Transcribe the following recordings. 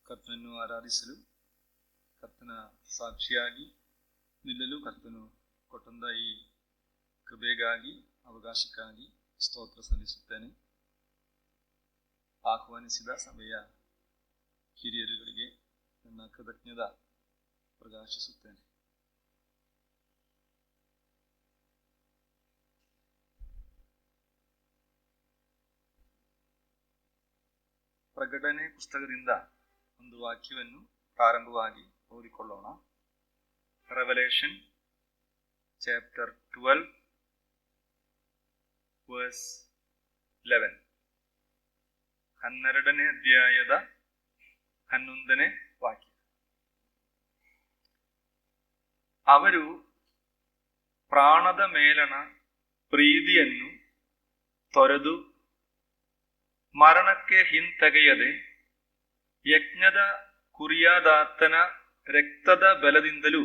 ಕರ್ತನನ್ನು ಆರಾಧಿಸಲು, ಕರ್ತನ ಸಾಕ್ಷಿಯಾಗಿ ನಿಲ್ಲಲು ಕರ್ತನು ಕೊಟ್ಟಂತ ಈ ಕೃಪೆಗಾಗಿ, ಅವಕಾಶಕ್ಕಾಗಿ ಸ್ತೋತ್ರ ಸಲ್ಲಿಸುತ್ತೇನೆ. ಆಹ್ವಾನಿಸಿದ ಸಭೆಯ ಹಿರಿಯರುಗಳಿಗೆ ನನ್ನ ಕೃತಜ್ಞತೆ ಪ್ರಕಾಶಿಸುತ್ತೇನೆ. ಪ್ರಕಟಣೆ ಪುಸ್ತಕದಿಂದ ಒಂದು ವಾಕ್ಯವನ್ನು ಪ್ರಾರಂಭವಾಗಿ ಓದಿಕೊಳ್ಳೋಣ. Revelation chapter 12 verse 11. 12ನೇ ಅಧ್ಯಾಯದ 11ನೇ ವಾಕ್ಯ. ಅವರು ಪ್ರಾಣದ ಮೇಲಣ ಪ್ರೀತಿಯನ್ನು ತೊರೆದು ಮರಣಕ್ಕೆ ಹಿಂತೆಗೆಯದೆ ಯಜ್ಞದ ಕುರಿಯಾದಾತನ ರಕ್ತದ ಬಲದಿಂದಲೂ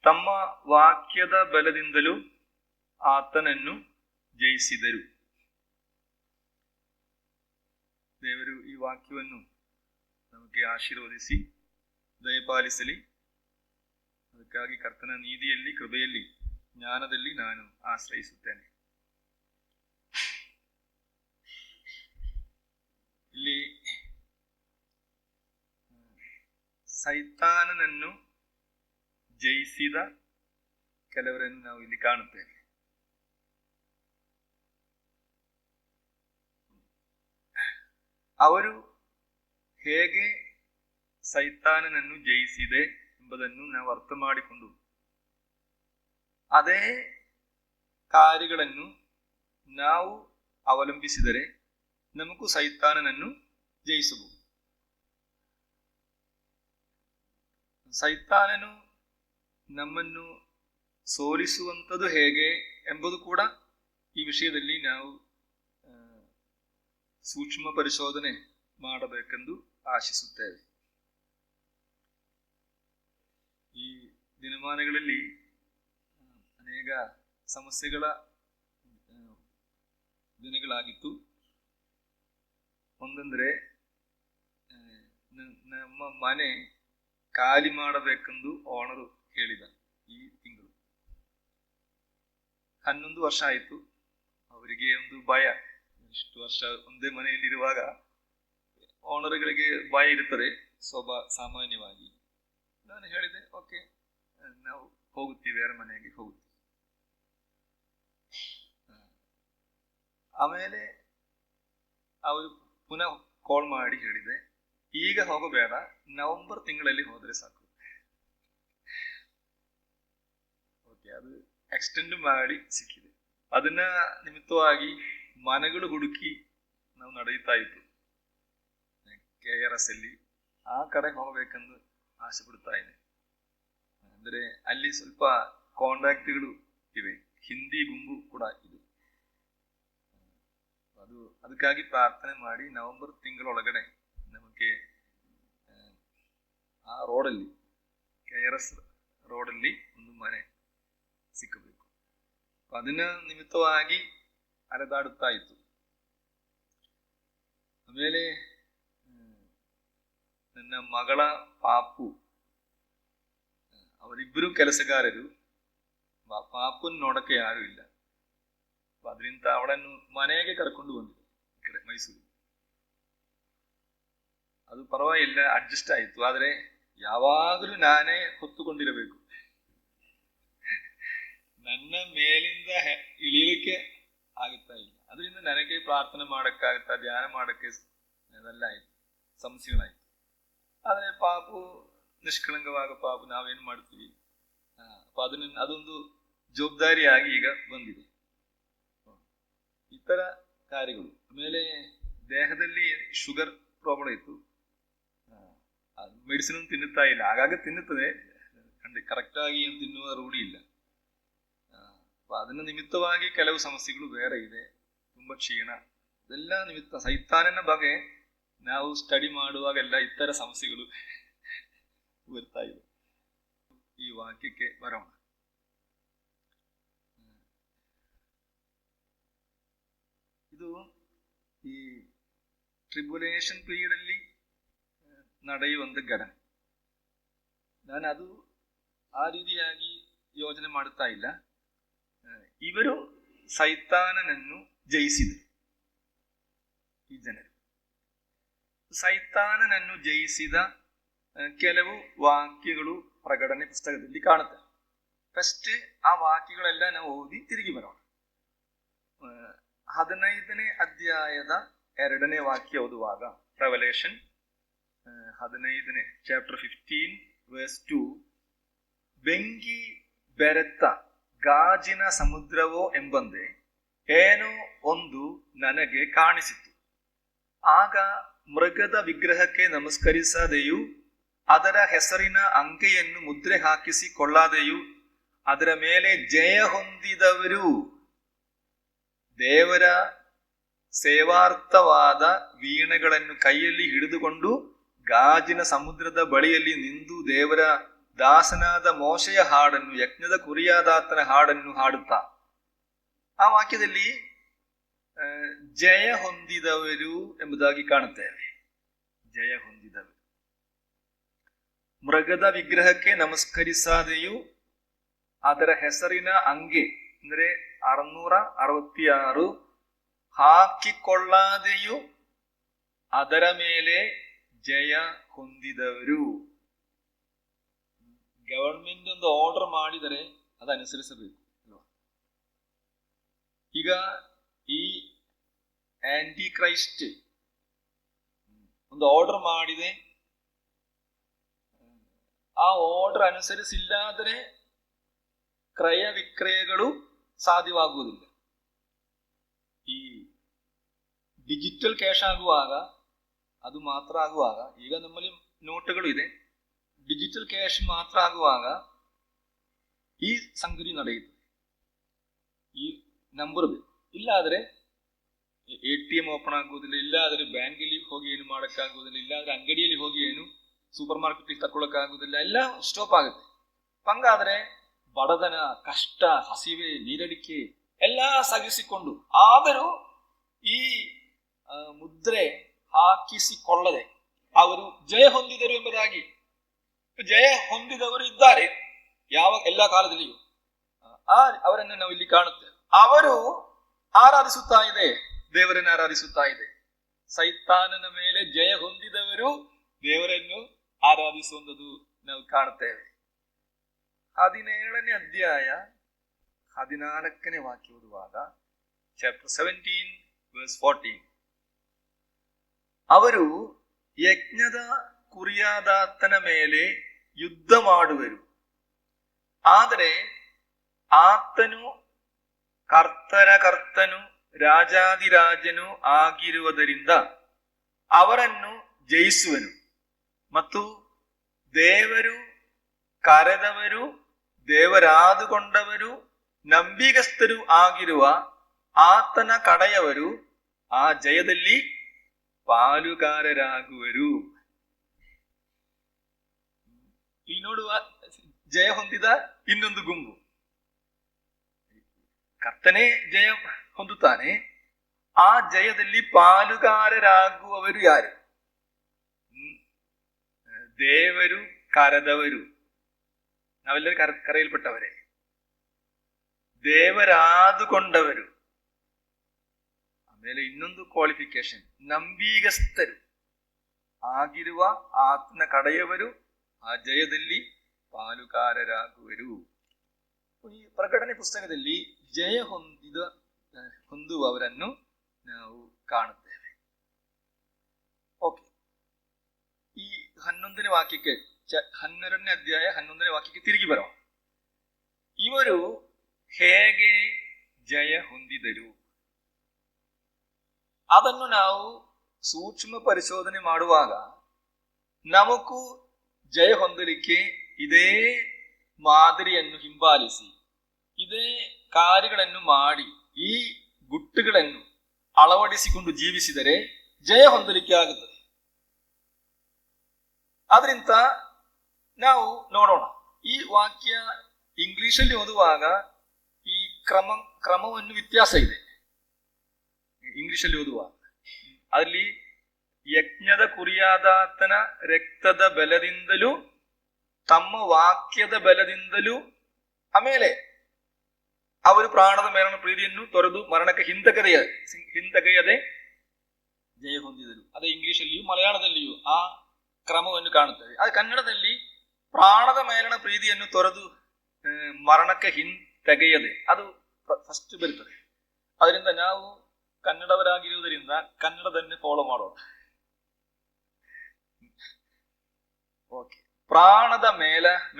ತಮ್ಮ ವಾಕ್ಯದ ಬಲದಿಂದಲೂ ಆತನನ್ನು ಜಯಿಸಿದರು. ದೇವರು ಈ ವಾಕ್ಯವನ್ನು ನಮಗೆ ಆಶೀರ್ವದಿಸಿ ದಯಪಾಲಿಸಲಿ. ಅದಕ್ಕಾಗಿ ಕರ್ತನ ನೀತಿಯಲ್ಲಿ, ಕೃಪೆಯಲ್ಲಿ, ಜ್ಞಾನದಲ್ಲಿ ನಾನು ಆಶ್ರಯಿಸುತ್ತೇನೆ. ಇಲ್ಲಿ ಸೈತಾನನನ್ನು ಜಯಿಸಿದ ಕೆಲವರನ್ನು ನಾವು ಇಲ್ಲಿ ಕಾಣುತ್ತೇವೆ. ಅವರು ಹೇಗೆ ಸೈತಾನನನ್ನು ಜಯಿಸಿದೆ ಎಂಬುದನ್ನು ನಾವು ಅರ್ಥ ಮಾಡಿಕೊಂಡು ಅದೇ ಕಾರ್ಯಗಳನ್ನು ನಾವು ಅವಲಂಬಿಸಿದರೆ ನಮಗೂ ಸೈತಾನನನ್ನು ಜಯಿಸಬಹುದು. ಸೈತಾನನು ನಮ್ಮನ್ನು ಸೋಲಿಸುವಂಥದ್ದು ಹೇಗೆ ಎಂಬುದು ಕೂಡ ಈ ವಿಷಯದಲ್ಲಿ ನಾವು ಸೂಕ್ಷ್ಮ ಪರಿಶೋಧನೆ ಮಾಡಬೇಕೆಂದು ಆಶಿಸುತ್ತೇವೆ. ಈ ದಿನಮಾನಗಳಲ್ಲಿ ಅನೇಕ ಸಮಸ್ಯೆಗಳ ದಿನಗಳಾಗಿತ್ತು. ಒಂದಂದ್ರೆ, ನಮ್ಮ ಮನೆ ಖಾಲಿ ಮಾಡಬೇಕೆಂದು ಓನರು ಹೇಳಿದ. ಈ ತಿಂಗಳು 11 ವರ್ಷ ಆಯಿತು. ಅವರಿಗೆ ಒಂದು ಭಯ. ಇಷ್ಟು ವರ್ಷ ಒಂದೇ ಮನೆಯಲ್ಲಿರುವಾಗ ಓನರ್ಗಳಿಗೆ ಭಯ ಇರುತ್ತದೆ ಸಾಮಾನ್ಯವಾಗಿ. ನಾನು ಹೇಳಿದೆ, ಓಕೆ, ನಾವು ಹೋಗುತ್ತೀವಿ, ಬೇರೆ ಮನೆಗೆ ಹೋಗುತ್ತೀವಿ. ಆಮೇಲೆ ಅವರು ಪುನಃ ಕಾಲ್ ಮಾಡಿ ಹೇಳಿದೆ, ಈಗ ಹೋಗಬೇಡ, ನವೆಂಬರ್ ತಿಂಗಳಲ್ಲಿ ಹೋದ್ರೆ ಸಾಕು. ಓಕೆ, ಅದು ಎಕ್ಸ್ಟೆಂಡ್ ಮಾಡಿ ಸಿಕ್ಕಿದೆ. ಅದನ್ನ ನಿಮಿತ್ತವಾಗಿ ಮನೆಗಳು ಹುಡುಕಿ ನಾವು ನಡೆಯುತ್ತಾ ಇತ್ತು. KRS ಅಲ್ಲಿ ಆ ಕಡೆ ಹೋಗಬೇಕೆಂದು ಆಸೆ ಪಡ್ತಾ ಇದೆ. ಅಂದ್ರೆ ಅಲ್ಲಿ ಸ್ವಲ್ಪ ಕಾಂಟ್ಯಾಕ್ಟ್ಗಳು ಇವೆ, ಹಿಂದಿ ಗುಂಪು ಕೂಡ ಇದೆ. ಅದಕ್ಕಾಗಿ ಪ್ರಾರ್ಥನೆ ಮಾಡಿ ನವೆಂಬರ್ ತಿಂಗಳೊಳಗಡೆ ನಮಗೆ ಆ ರೋಡಲ್ಲಿ, KRS ರೋಡಲ್ಲಿ ಒಂದು ಮನೆ ಸಿಕ್ಕಬೇಕು. ಅದನ್ನ ನಿಮಿತ್ತವಾಗಿ ಅಲೆದಾಡುತ್ತಾ ಇತ್ತು. ಆಮೇಲೆ ನನ್ನ ಮಗಳ ಪಾಪು, ಅವರಿಬ್ಬರು ಕೆಲಸಗಾರರು. ಪಾಪುನ್ ನೋಡಕ್ಕೆ ಯಾರು ಇಲ್ಲ. ಅದರಿಂದ ಅವಳನ್ನು ಮನೆಗೆ ಕರ್ಕೊಂಡು ಬಂದಿದೆ, ಈ ಕಡೆ ಮೈಸೂರು. ಅದು ಪರವಾಗಿಲ್ಲ, ಅಡ್ಜಸ್ಟ್ ಆಯಿತು. ಆದರೆ ಯಾವಾಗಲೂ ನಾನೇ ಹೊತ್ತುಕೊಂಡಿರಬೇಕು. ನನ್ನ ಮೇಲಿಂದ ಇಳಿಯಲಿಕ್ಕೆ ಆಗುತ್ತಾ ಇಲ್ಲ. ಅದರಿಂದ ನನಗೆ ಪ್ರಾರ್ಥನೆ ಮಾಡಕ್ಕಾಗುತ್ತಾ, ಧ್ಯಾನ ಮಾಡಕ್ಕೆ ಅದೆಲ್ಲ ಆಯ್ತು, ಸಮಸ್ಯೆಗಳಾಯ್ತು. ಆದರೆ ಪಾಪು ನಿಷ್ಕಳಂಕವಾಗ ಪಾಪು ನಾವೇನು ಮಾಡ್ತೀವಿ, ಅದೊಂದು ಜವಾಬ್ದಾರಿಯಾಗಿ ಈಗ ಬಂದಿದೆ. ಈ ತರ ಕಾರ್ಯಗಳು. ಆಮೇಲೆ ದೇಹದಲ್ಲಿ ಶುಗರ್ ಪ್ರಾಬ್ಲಮ್ ಇತ್ತು. ಮೆಡಿಸಿನ್ ತಿನ್ನುತ್ತಾ ಇಲ್ಲ. ಆಗಾಗ ತಿನ್ನುತ್ತದೆ, ಕರೆಕ್ಟಾಗಿ ಏನು ತಿನ್ನುವ ರೂಢಿ ಇಲ್ಲ. ಅದನ್ನ ನಿಮಿತ್ತವಾಗಿ ಕೆಲವು ಸಮಸ್ಯೆಗಳು ಬೇರೆ ಇದೆ. ತುಂಬಾ ಕ್ಷೀಣ, ಇದೆಲ್ಲ ನಿಮಿತ್ತ. ಸೈತಾನನ ಬಗ್ಗೆ ನಾವು ಸ್ಟಡಿ ಮಾಡುವಾಗೆಲ್ಲ ಇತರ ಸಮಸ್ಯೆಗಳು ಬರ್ತಾ ಇದೆ. ಈ ವಾಕ್ಯಕ್ಕೆ ಬರೋಣ. ಇದು ಈ ಟ್ರಿಬ್ಯುಲೇಷನ್ ಪೀರಿಯಡ್ ಅಲ್ಲಿ ನಡೆಯುವಂತ ಘಟನೆ. ನಾನು ಅದು ಆ ರೀತಿಯಾಗಿ ಯೋಚನೆ ಮಾಡುತ್ತಾ ಇಲ್ಲ. ಇವರು ಸೈತಾನನನ್ನು ಜಯಿಸಿದರು. ಈ ಜನರು ಸೈತಾನನನ್ನು ಜಯಿಸಿದ ಕೆಲವು ವಾಕ್ಯಗಳು ಪ್ರಕಟಣೆ ಪುಸ್ತಕದಲ್ಲಿ ಕಾಣುತ್ತೆ. ಫಸ್ಟ್ ಆ ವಾಕ್ಯಗಳೆಲ್ಲ ನಾವು ಓದಿ ತಿರುಗಿ ಬರೋಣ. 15ನೇ ಅಧ್ಯಾಯದ 2ನೇ ವಾಕ್ಯ ಓದುವಾಗ, ರೆವಲೇಷನ್ 15ನೇ ಚಾಪ್ಟರ್ 15 verse 2, ಬೆಂಕಿ ಬೆರೆತ ಗಾಜಿನ ಸಮುದ್ರವೋ ಎಂಬಂತೆ ಏನೋ ಒಂದು ನನಗೆ ಕಾಣಿಸಿತು. ಆಗ ಮೃಗದ ವಿಗ್ರಹಕ್ಕೆ ನಮಸ್ಕರಿಸದೆಯೂ ಅದರ ಹೆಸರಿನ ಅಂಕೆಯನ್ನು ಮುದ್ರೆ ಹಾಕಿಸಿಕೊಳ್ಳಾದೆಯೂ ಅದರ ಮೇಲೆ ಜಯ ಹೊಂದಿದವರು ದೇವರ ಸೇವಾರ್ಥವಾದ ವೀಣೆಗಳನ್ನು ಕೈಯಲ್ಲಿ ಹಿಡಿದುಕೊಂಡು ಗಾಜಿನ ಸಮುದ್ರದ ಬಳಿಯಲ್ಲಿ ನಿಂತು ದೇವರ ದಾಸನಾದ ಮೋಶೆಯ ಹಾಡನ್ನು, ಯಜ್ಞದ ಕುರಿಯಾದಾತನ ಹಾಡನ್ನು ಹಾಡುತ್ತಾ, ಆ ವಾಕ್ಯದಲ್ಲಿ ಜಯ ಹೊಂದಿದವರು ಎಂಬುದಾಗಿ ಕಾಣುತ್ತೇವೆ. ಜಯ ಹೊಂದಿದವರು. ಮೃಗದ ವಿಗ್ರಹಕ್ಕೆ ನಮಸ್ಕರಿಸದೆಯೂ ಅದರ ಹೆಸರಿನ ಅಂಗೆ ಅಂದ್ರೆ 666 ಹಾಕಿಕೊಳ್ಳಾದೆಯೂ ಅದರ ಮೇಲೆ ಜಯ ಹೊಂದಿದವರು. ಗವರ್ಮೆಂಟ್ ಒಂದು ಆರ್ಡರ್ ಮಾಡಿದರೆ ಅದನುಸರಿಸಬೇಕು. ಈಗ ಈ ಆಂಟಿ ಕ್ರೈಸ್ಟ್ ಒಂದು ಆರ್ಡರ್ ಮಾಡಿದೆ, ಆ ಆರ್ಡರ್ ಅನುಸರಿಸಿಲ್ಲಾದರೆ ಕ್ರಯ ವಿಕ್ರಯಗಳು ಸಾಧ್ಯವಾಗುವುದಿಲ್ಲ. ಈ ಡಿಜಿಟಲ್ ಕ್ಯಾಶ್ ಆಗುವಾಗ, ಅದು ಮಾತ್ರ ಆಗುವಾಗ, ಈಗ ನಮ್ಮಲ್ಲಿ ನೋಟುಗಳು ಇದೆ, ಡಿಜಿಟಲ್ ಕ್ಯಾಶ್ ಮಾತ್ರ ಆಗುವಾಗ ಈ ಸಂಗತಿ ನಡೆಯುತ್ತದೆ. ಈ ನಂಬರ್ ಬೇಕು, ಇಲ್ಲಾದ್ರೆ ATM ಓಪನ್ ಆಗುವುದಿಲ್ಲ, ಇಲ್ಲಾದ್ರೆ ಬ್ಯಾಂಕಲ್ಲಿ ಹೋಗಿ ಏನು ಮಾಡಕ್ಕಾಗುವುದಿಲ್ಲ, ಇಲ್ಲಾದ್ರೆ ಅಂಗಡಿಯಲ್ಲಿ ಹೋಗಿ ಏನು ಸೂಪರ್ ಮಾರ್ಕೆಟ್ ತಗೊಳಕ್ಕಾಗುವುದಿಲ್ಲ, ಎಲ್ಲ ಸ್ಟಾಪ್ ಆಗುತ್ತೆ. ಹಂಗಾದ್ರೆ ಬಡತನ, ಕಷ್ಟ, ಹಸಿವೆ, ನೀರಡಿಕೆ ಎಲ್ಲ ಸಗಿಸಿಕೊಂಡು ಆದರೂ ಈ ಮುದ್ರೆ ಹಾಕಿಸಿಕೊಳ್ಳದೆ ಅವರು ಜಯ ಹೊಂದಿದರು ಎಂಬುದಾಗಿ. ಜಯ ಹೊಂದಿದವರು ಇದ್ದಾರೆ ಎಲ್ಲ ಕಾಲದಲ್ಲಿಯೂ. ಅವರನ್ನು ನಾವು ಇಲ್ಲಿ ಕಾಣುತ್ತೇವೆ. ಅವರು ಆರಾಧಿಸುತ್ತಾ ಇದೆ, ದೇವರನ್ನು ಆರಾಧಿಸುತ್ತಾ ಇದೆ. ಸೈತಾನನ ಮೇಲೆ ಜಯ ಹೊಂದಿದವರು ದೇವರನ್ನು ಆರಾಧಿಸುವಂಥದ್ದು ನಾವು ಕಾಣುತ್ತೇವೆ. 17ನೇ ಅಧ್ಯಾಯ 14ನೇ ವಾಕ್ಯ ಓದುವಾಗ, ಚಾಪ್ಟರ್ 17 verse 14, ಅವರು ಯಜ್ಞದ ಕುರಿಯಾದಾತನ ಮೇಲೆ ಯುದ್ಧ ಮಾಡುವರು, ಆದರೆ ಆತನು ಕರ್ತನ ಕರ್ತನು ರಾಜಾದಿರಾಜನು ಆಗಿರುವುದರಿಂದ ಅವರನ್ನು ಜಯಿಸುವನು ಮತ್ತು ದೇವರು ಕರೆದವರು, ದೇವರಾದುಕೊಂಡವರು, ನಂಬಿಗಸ್ತರು ಆಗಿರುವ ಆತನ ಕಡೆಯವರು ಆ ಜಯದಲ್ಲಿ ಪಾಲುಗಾರರಾಗುವರು. ಇಲ್ಲಿ ನೋಡುವ ಜಯ ಹೊಂದಿದ ಇನ್ನೊಂದು ಗುಂಪು. ಕರ್ತನೇ ಜಯ ಹೊಂದುತ್ತಾನೆ, ಆ ಜಯದಲ್ಲಿ ಪಾಲುಗಾರರಾಗುವವರು ಯಾರು? ದೇವರು ಕರೆದವರು, ನಾವೆಲ್ಲರೂ ಕರೆಯಲ್ಪಟ್ಟವರೇ. ದೇವರಾದುಕೊಂಡವರು, ಆಮೇಲೆ ಇನ್ನೊಂದು ಕ್ವಾಲಿಫಿಕೇಶನ್, ನಂಬಿಗಸ್ತರು ಆಗಿರುವ ಆತನ ಕಡೆಯವರು ಆ ಜಯದಲ್ಲಿ ಪಾಲುಗಾರರಾಗುವರು. ಈ ಪ್ರಕಟಣೆ ಪುಸ್ತಕದಲ್ಲಿ ಜಯ ಹೊಂದುವವರನ್ನು ನಾವು ಕಾಣುತ್ತೇವೆ. ಓಕೆ, ಈ 11ನೇ ವಾಕ್ಯಕ್ಕೆ 12ನೇ ಅಧ್ಯಾಯ 11ನೇ ವಾಕ್ಯಕ್ಕೆ ತಿರುಗಿ ಬರುವ, ಇವರು ಹೇಗೆ ಜಯ ಹೊಂದಿದರು ಅದನ್ನು ನಾವು ಸೂಕ್ಷ್ಮ ಪರಿಶೋಧನೆ ಮಾಡುವಾಗ ನಮಗೂ ಜಯ ಹೊಂದಲಿಕ್ಕೆ ಇದೇ ಮಾದರಿಯನ್ನು ಹಿಂಬಾಲಿಸಿ, ಇದೇ ಕಾರ್ಯಗಳನ್ನು ಮಾಡಿ, ಈ ಗುಟ್ಟುಗಳನ್ನು ಅಳವಡಿಸಿಕೊಂಡು ಜೀವಿಸಿದರೆ ಜಯ ಹೊಂದಲಿಕ್ಕೆ ಆಗುತ್ತದೆ. ಆದ್ರಿಂದ ನಾವು ನೋಡೋಣ. ಈ ವಾಕ್ಯ ಇಂಗ್ಲಿಷಲ್ಲಿ ಓದುವಾಗ ಈ ಕ್ರಮವನ್ನು ವ್ಯತ್ಯಾಸ ಇದೆ. ಇಂಗ್ಲಿಷಲ್ಲಿ ಓದುವಾಗ ಅಲ್ಲಿ ಯಜ್ಞದ ಕುರಿಯಾದಾತನ ರಕ್ತದ ಬಲದಿಂದಲೂ ತಮ್ಮ ವಾಕ್ಯದ ಬಲದಿಂದಲೂ ಆಮೇಲೆ ಅವರು ಪ್ರಾಣದ ಮೇಲಿನ ಪ್ರೀತಿಯನ್ನು ತೊರೆದು ಮರಣಕ್ಕೆ ಹಿಂದಗೆಯದೆ ಜಯ ಹೊಂದಿದರು. ಅದೇ ಇಂಗ್ಲಿಷಲ್ಲಿಯೂ ಮಲಯಾಳದಲ್ಲಿಯೂ ಆ ಕ್ರಮವನ್ನು ಕಾಣುತ್ತೇವೆ. ಅದು ಕನ್ನಡದಲ್ಲಿ ಪ್ರಾಣದ ಮೇಲಿನ ಪ್ರೀತಿಯನ್ನು ತೊರೆದು ಮರಣಕ್ಕೆ ಹಿಂದೆಗೆಯದೆ ಅದು ಫಸ್ಟ್ ಬರುತ್ತದೆ. ಅದರಿಂದ ನಾವು ಕನ್ನಡವರಾಗಿರುವುದರಿಂದ ಕನ್ನಡದನ್ನೇ ಫಾಲೋ ಮಾಡೋಣ. ಓಕೆ. ಪ್ರಾಣದ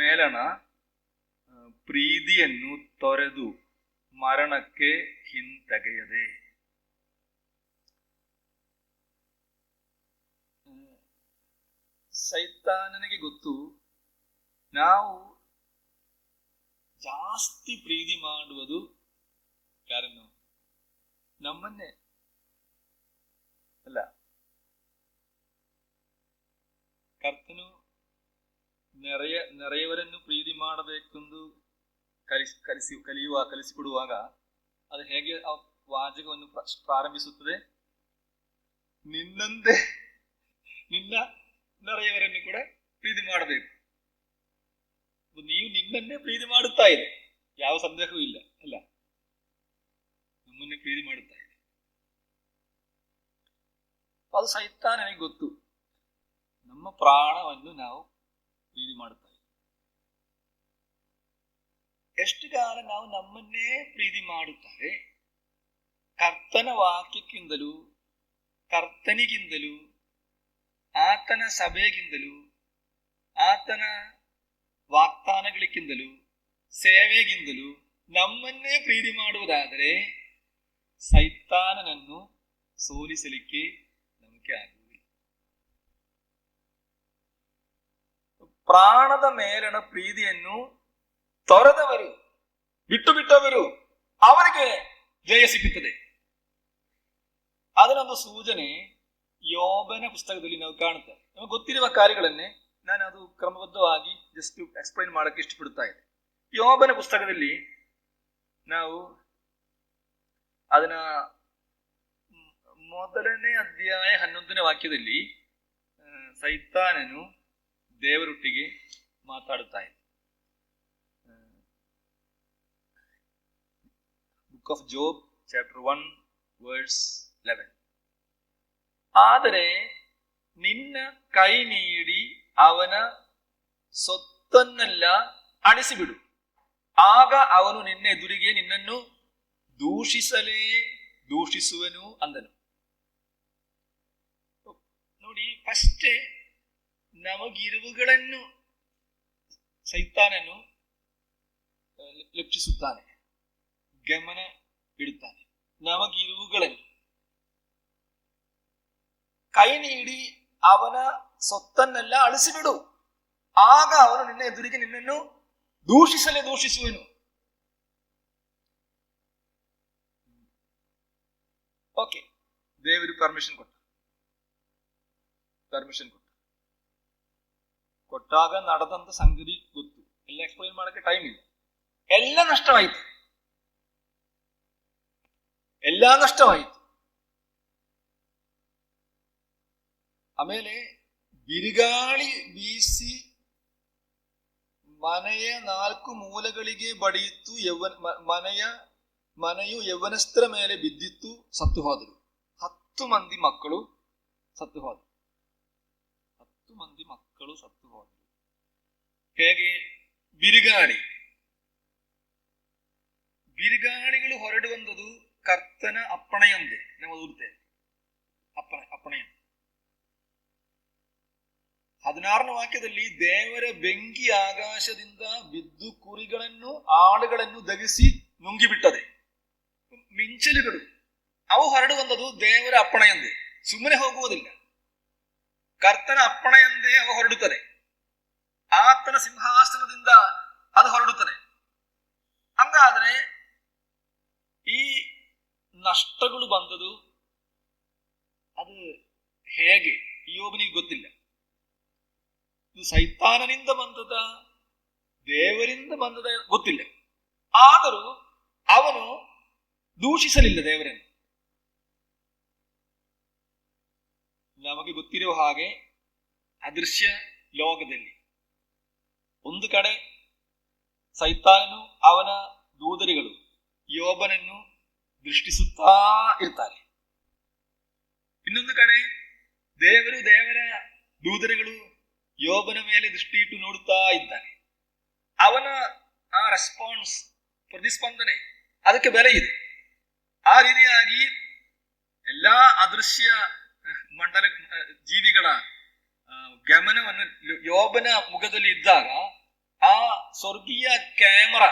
ಮೇಲಣ ಪ್ರೀತಿಯನ್ನು ತೊರೆದು ಮರಣಕ್ಕೆ ಹಿಂದೆಗೆಯದೆ. ಸೈತಾನನಿಗೆ ಗೊತ್ತು ನಾವು ಜಾಸ್ತಿ ಪ್ರೀತಿ ಮಾಡುವುದು ಯಾರನ್ನು? ನಮ್ಮನ್ನೇ ಅಲ್ಲ. ಕರ್ತನು ನೆರೆಯವರನ್ನು ಪ್ರೀತಿ ಮಾಡಬೇಕೆಂದು ಕಲಿಸಿಕೊಡುವಾಗ ಅದು ಹೇಗೆ ಆ ವಾಚಕವನ್ನು ಪ್ರಾರಂಭಿಸುತ್ತದೆ? ನಿನ್ನಂತೆ ನಿನ್ನ ನೆರೆಯವರನ್ನು ಕೂಡ ಪ್ರೀತಿ ಮಾಡಬೇಕು. ನೀವು ನಿನ್ನನ್ನೇ ಪ್ರೀತಿ ಮಾಡುತ್ತಾ ಇದೆ, ಯಾವ ಸಂದೇಹವೂ ಇಲ್ಲ ಅಲ್ಲ. ನಮ್ಮನ್ನೇ ಪ್ರೀತಿ ಮಾಡುತ್ತಾ ಇದೆ. ಅದು ಸೈತಾನನಿಗೆ ಗೊತ್ತು. ನಮ್ಮ ಪ್ರಾಣವನ್ನು ನಾವು ಪ್ರೀತಿ ಮಾಡುತ್ತಾ ಇದ್ದೇವೆ. ಎಷ್ಟು ಕಾಲ ನಾವು ನಮ್ಮನ್ನೇ ಪ್ರೀತಿ ಮಾಡುತ್ತಾರೆ, ಕರ್ತನ ವಾಕ್ಯಕ್ಕಿಂತಲೂ ಕರ್ತನಿಗಿಂತಲೂ ಆತನ ಸಭೆಗಿಂತಲೂ ಆತನ ವಾಗ್ದಾನಗಳಿಗಿಂತಲೂ ಸೇವೆಗಿಂತಲೂ ನಮ್ಮನ್ನೇ ಪ್ರೀತಿ ಮಾಡುವುದಾದರೆ ಸೈತಾನನನ್ನು ಸೋಲಿಸಲಿಕ್ಕೆ ನಮಗೆ ಆಗುವುದಿಲ್ಲ. ಪ್ರಾಣದ ಮೇಲಣ ಪ್ರೀತಿಯನ್ನು ತೊರೆದವರು, ಬಿಟ್ಟವರು ಅವರಿಗೆ ಜಯ ಸಿಕ್ಕುತ್ತದೆ. ಅದನ್ನೊಂದು ಸೂಚನೆ ಯೋಬನ ಪುಸ್ತಕದಲ್ಲಿ ನಾವು ಕಾಣುತ್ತೇವೆ. ನಮಗೆ ಗೊತ್ತಿರುವ ಕಾರ್ಯಗಳನ್ನೇ ನಾನು ಅದು ಕ್ರಮಬದ್ಧವಾಗಿ ಜಸ್ಟ್ ಎಕ್ಸ್ಪ್ಲೈನ್ ಮಾಡಕ್ಕೆ ಇಷ್ಟಪಡುತ್ತಾ ಇದ್ದೆ. ಯೋಬನ ಪುಸ್ತಕದಲ್ಲಿ ನಾವು ಅದನ್ನ ಮೊದಲನೇ ಅಧ್ಯಾಯ 11ನೇ ವಾಕ್ಯದಲ್ಲಿ ಸೈತಾನನು ದೇವರೊಟ್ಟಿಗೆ ಮಾತಾಡುತ್ತಾ ಇದೆ. Book of Job chapter 1 verse 11. ಆದರೆ ನಿನ್ನ ಕೈ ನೀಡಿ ಅವನ ಸೊತ್ತನ್ನೆಲ್ಲ ಅಳಿಸಿಬಿಡು, ಆಗ ಅವನು ನಿನ್ನ ಎದುರಿಗೆ ನಿನ್ನನ್ನು ದೂಷಿಸುವನು ಅಂದನು. ನೋಡಿ, ಫಸ್ಟೇ ನಮಗಿರುವುಗಳನ್ನು ಸೈತಾನನು ಲಕ್ಷಿಸುತ್ತಾನೆ, ಗಮನ ಇಡುತ್ತಾನೆ. ನಮಗಿರುವುಗಳನ್ನು ಕೈ ನೀಡಿ ಅವನ ಸೊತ್ತನ್ನೆಲ್ಲ ಅಳಿಸಿಬಿಡು, ಆಗ ಅವನು ನಿನ್ನ ಎದುರಿಗೆ ನಿನ್ನನ್ನು ದೂಷಿಸುವನು. ಓಕೆ, ದೇವರು ಪರ್ಮಿಷನ್ ಕೊಟ್ಟಾಗ ನಡೆದಂತ ಸಂಗತಿ ಗೊತ್ತು, ಎಲ್ಲ ಎಕ್ಸ್ಪ್ಲೈನ್ ಮಾಡಕ್ಕೆ ಟೈಮ್ ಇಲ್ಲ. ಎಲ್ಲ ನಷ್ಟವಾಯಿತು. ಆಮೇಲೆ ಬಿರುಗಾಳಿ ಬೀಸಿ ಮನೆಯ 4 ಮೂಲೆಗಳಿಗೆ ಬಡಿಯಿತು, ಮನೆಯು ಯೌವನಸ್ಥರ ಮೇಲೆ ಬಿದ್ದಿತ್ತು, ಸತ್ತು ಹೋದರು. 10 ಮಂದಿ ಮಕ್ಕಳು ಸತ್ತು ಹೋದರು. ಹೇಗೆ? ಬಿರುಗಾಳಿಗಳು ಹೊರಡುವಂಥದ್ದು ಕರ್ತನ ಅಪ್ಪಣೆಯಂತೆ ನಾವು ಓದುತ್ತೇವೆ. ಅಪ್ಪಣೆಯಂತೆ 16ನೇ ವಾಕ್ಯದಲ್ಲಿ ದೇವರ ಬೆಂಕಿ ಆಕಾಶದಿಂದ ಬಿದ್ದು ಕುರಿಗಳನ್ನು ಆಳುಗಳನ್ನು ದಗಿಸಿ ನುಂಗಿಬಿಟ್ಟದೆ. ಮಿಂಚಲುಗಳು ಅವು ಹೊರಡುವಂಥದ್ದು ದೇವರ ಅಪ್ಪಣೆಯಂದೆ, ಸುಮ್ಮನೆ ಹೋಗುವುದಿಲ್ಲ. ಕರ್ತನ ಅಪ್ಪಣೆಯಂದೇ ಅವು ಹೊರಡುತ್ತದೆ. ಆತನ ಸಿಂಹಾಸನದಿಂದ ಅದು ಹೊರಡುತ್ತದೆ. ಹಂಗಾದ್ರೆ ಈ ನಷ್ಟಗಳು ಬಂದದು ಅದು ಹೇಗೆ? ಯೋಬನಿಗೆ ಗೊತ್ತಿಲ್ಲ. ಇದು ಸೈತಾನನಿಂದ ಬಂದದ, ದೇವರಿಂದ ಬಂದದ ಗೊತ್ತಿಲ್ಲ. ಆದರೂ ಅವನು ದೂಷಿಸಲಿಲ್ಲ ದೇವರನ್ನು. ನಮಗೆ ಗೊತ್ತಿರುವ ಹಾಗೆ ಅದೃಶ್ಯ ಲೋಕದಲ್ಲಿ ಒಂದು ಕಡೆ ಸೈತಾನನು ಅವನ ದೂತರುಗಳು ಯೋಬನನ್ನು ದೃಷ್ಟಿಸುತ್ತಾ ಇರ್ತಾರೆ. ಇನ್ನೊಂದು ಕಡೆ ದೇವರ ದೂತರುಗಳು ಯೋಬನ ಮೇಲೆ ದೃಷ್ಟಿ ಇಟ್ಟು ನೋಡುತ್ತಾ ಇದ್ದಾನೆ. ಅವನ ಆ ರೆಸ್ಪಾನ್ಸ್, ಪ್ರತಿಸ್ಪಂದನೆ, ಅದಕ್ಕೆ ಬೆಲೆ ಇದೆ. ಆ ರೀತಿಯಾಗಿ ಎಲ್ಲಾ ಅದೃಶ್ಯ ಮಂಡಲ ಜೀವಿಗಳ ಗಮನವನ್ನು ಯೋಬನ ಮುಖದಲ್ಲಿ ಇದ್ದಾಗ ಆ ಸ್ವರ್ಗೀಯ ಕ್ಯಾಮರಾ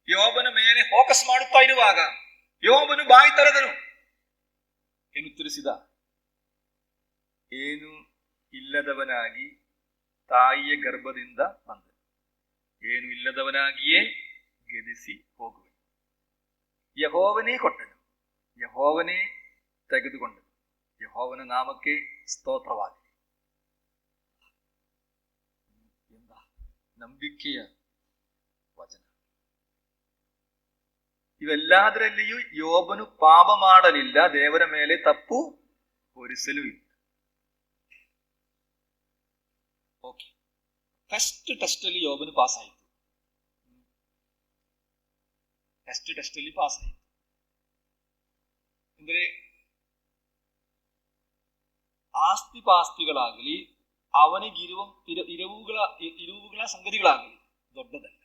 ಯೋಬನ ಮೇಲೆ ಫೋಕಸ್ ಮಾಡುತ್ತಾ ಇರುವಾಗ ಯೋಬನು ಬಾಯಿ ತೆರೆದನು. ಏನು ತಿಳಿಸಿದ? ಏನು ಇಲ್ಲದವನಾಗಿ ತಾಯಿಯ ಗರ್ಭದಿಂದ ಬಂದನು, ಏನು ಇಲ್ಲದವನಾಗಿಯೇ ಗೆದಿಸಿ ಹೋಗುವೆ. ಯೆಹೋವನೇ ಕೊಟ್ಟನು, ಯೆಹೋವನೇ ತೆಗೆದುಕೊಂಡನು, ಯೆಹೋವನ ನಾಮಕ್ಕೆ ಸ್ತೋತ್ರವಾಗಲಿ. ಎಂದ ನಂಬಿಕೆಯ ವಚನ. ಇವೆಲ್ಲದರಲ್ಲಿಯೂ ಯೋಬನು ಪಾಪ ಮಾಡಲಿಲ್ಲ, ದೇವರ ಮೇಲೆ ತಪ್ಪು ಹೊರಿಸಲೂ ಇಲ್ಲ. ಓಕೆ, ಫಸ್ಟ್ ಟೆಸ್ಟ್ ಅಲ್ಲಿ ಯೋಬನು ಪಾಸ್ ಆಯಿತು. ಫಸ್ಟ್ ಟೆಸ್ಟ್ ಅಲ್ಲಿ ಪಾಸ್ ಆಯಿತು ಅಂದ್ರೆ ಆಸ್ತಿ ಪಾಸ್ತಿಗಳಾಗಲಿ ಅವನಿಗಿರುವ ಇರುವುಗಳ ಸಂಗತಿಗಳಾಗಲಿ ದೊಡ್ಡದಲ್ಲ,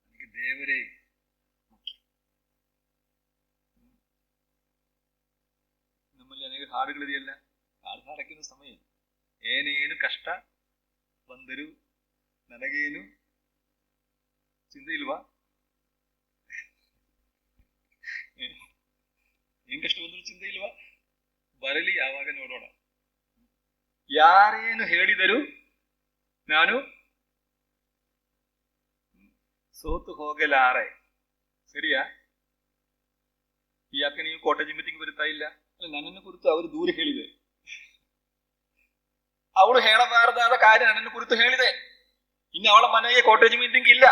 ನನಗೆ ದೇವರೇ ಮುಖ್ಯ. ನಮ್ಮಲ್ಲಿ ಅನೇಕ ಹಾಡುಗಳಿದೆಯಲ್ಲ, ಹಾಡು ಹಾಡಕ್ಕಿಂತ ಸಮಯ ಏನೇನು ಕಷ್ಟ ಬಂದರೂ ನನಗೇನು ಚಿಂತೆ ಇಲ್ವಾ? ಏನ್ ಕಷ್ಟ ಬಂದರೂ ಚಿಂತೆ ಇಲ್ವಾ? ಬರಲಿ, ಯಾವಾಗ ನೋಡೋಣ. ಯಾರೇನು ಹೇಳಿದರು ನಾನು ಸೋತು ಹೋಗಲಾರೆ. ಸರಿಯಾ? ಯಾಕೆ ನೀವು ಕಾಟೇಜ್ ಮೀಟಿಂಗ್ ಬರುತ್ತಾ ಇಲ್ಲ? ನನ್ನನ್ನು ಕುರಿತು ಅವರು ದೂರ ಹೇಳಿದೆ. ಅವಳು ಹೇಳಬಾರದಾದ ಕಾರ್ಯ ನನ್ನನ್ನು ಕುರಿತು ಹೇಳಿದೆ. ಇನ್ನು ಅವಳ ಮನೆಗೆ ಕಾಟೇಜ್ ಮೀಟಿಂಗ್ ಇಲ್ಲ.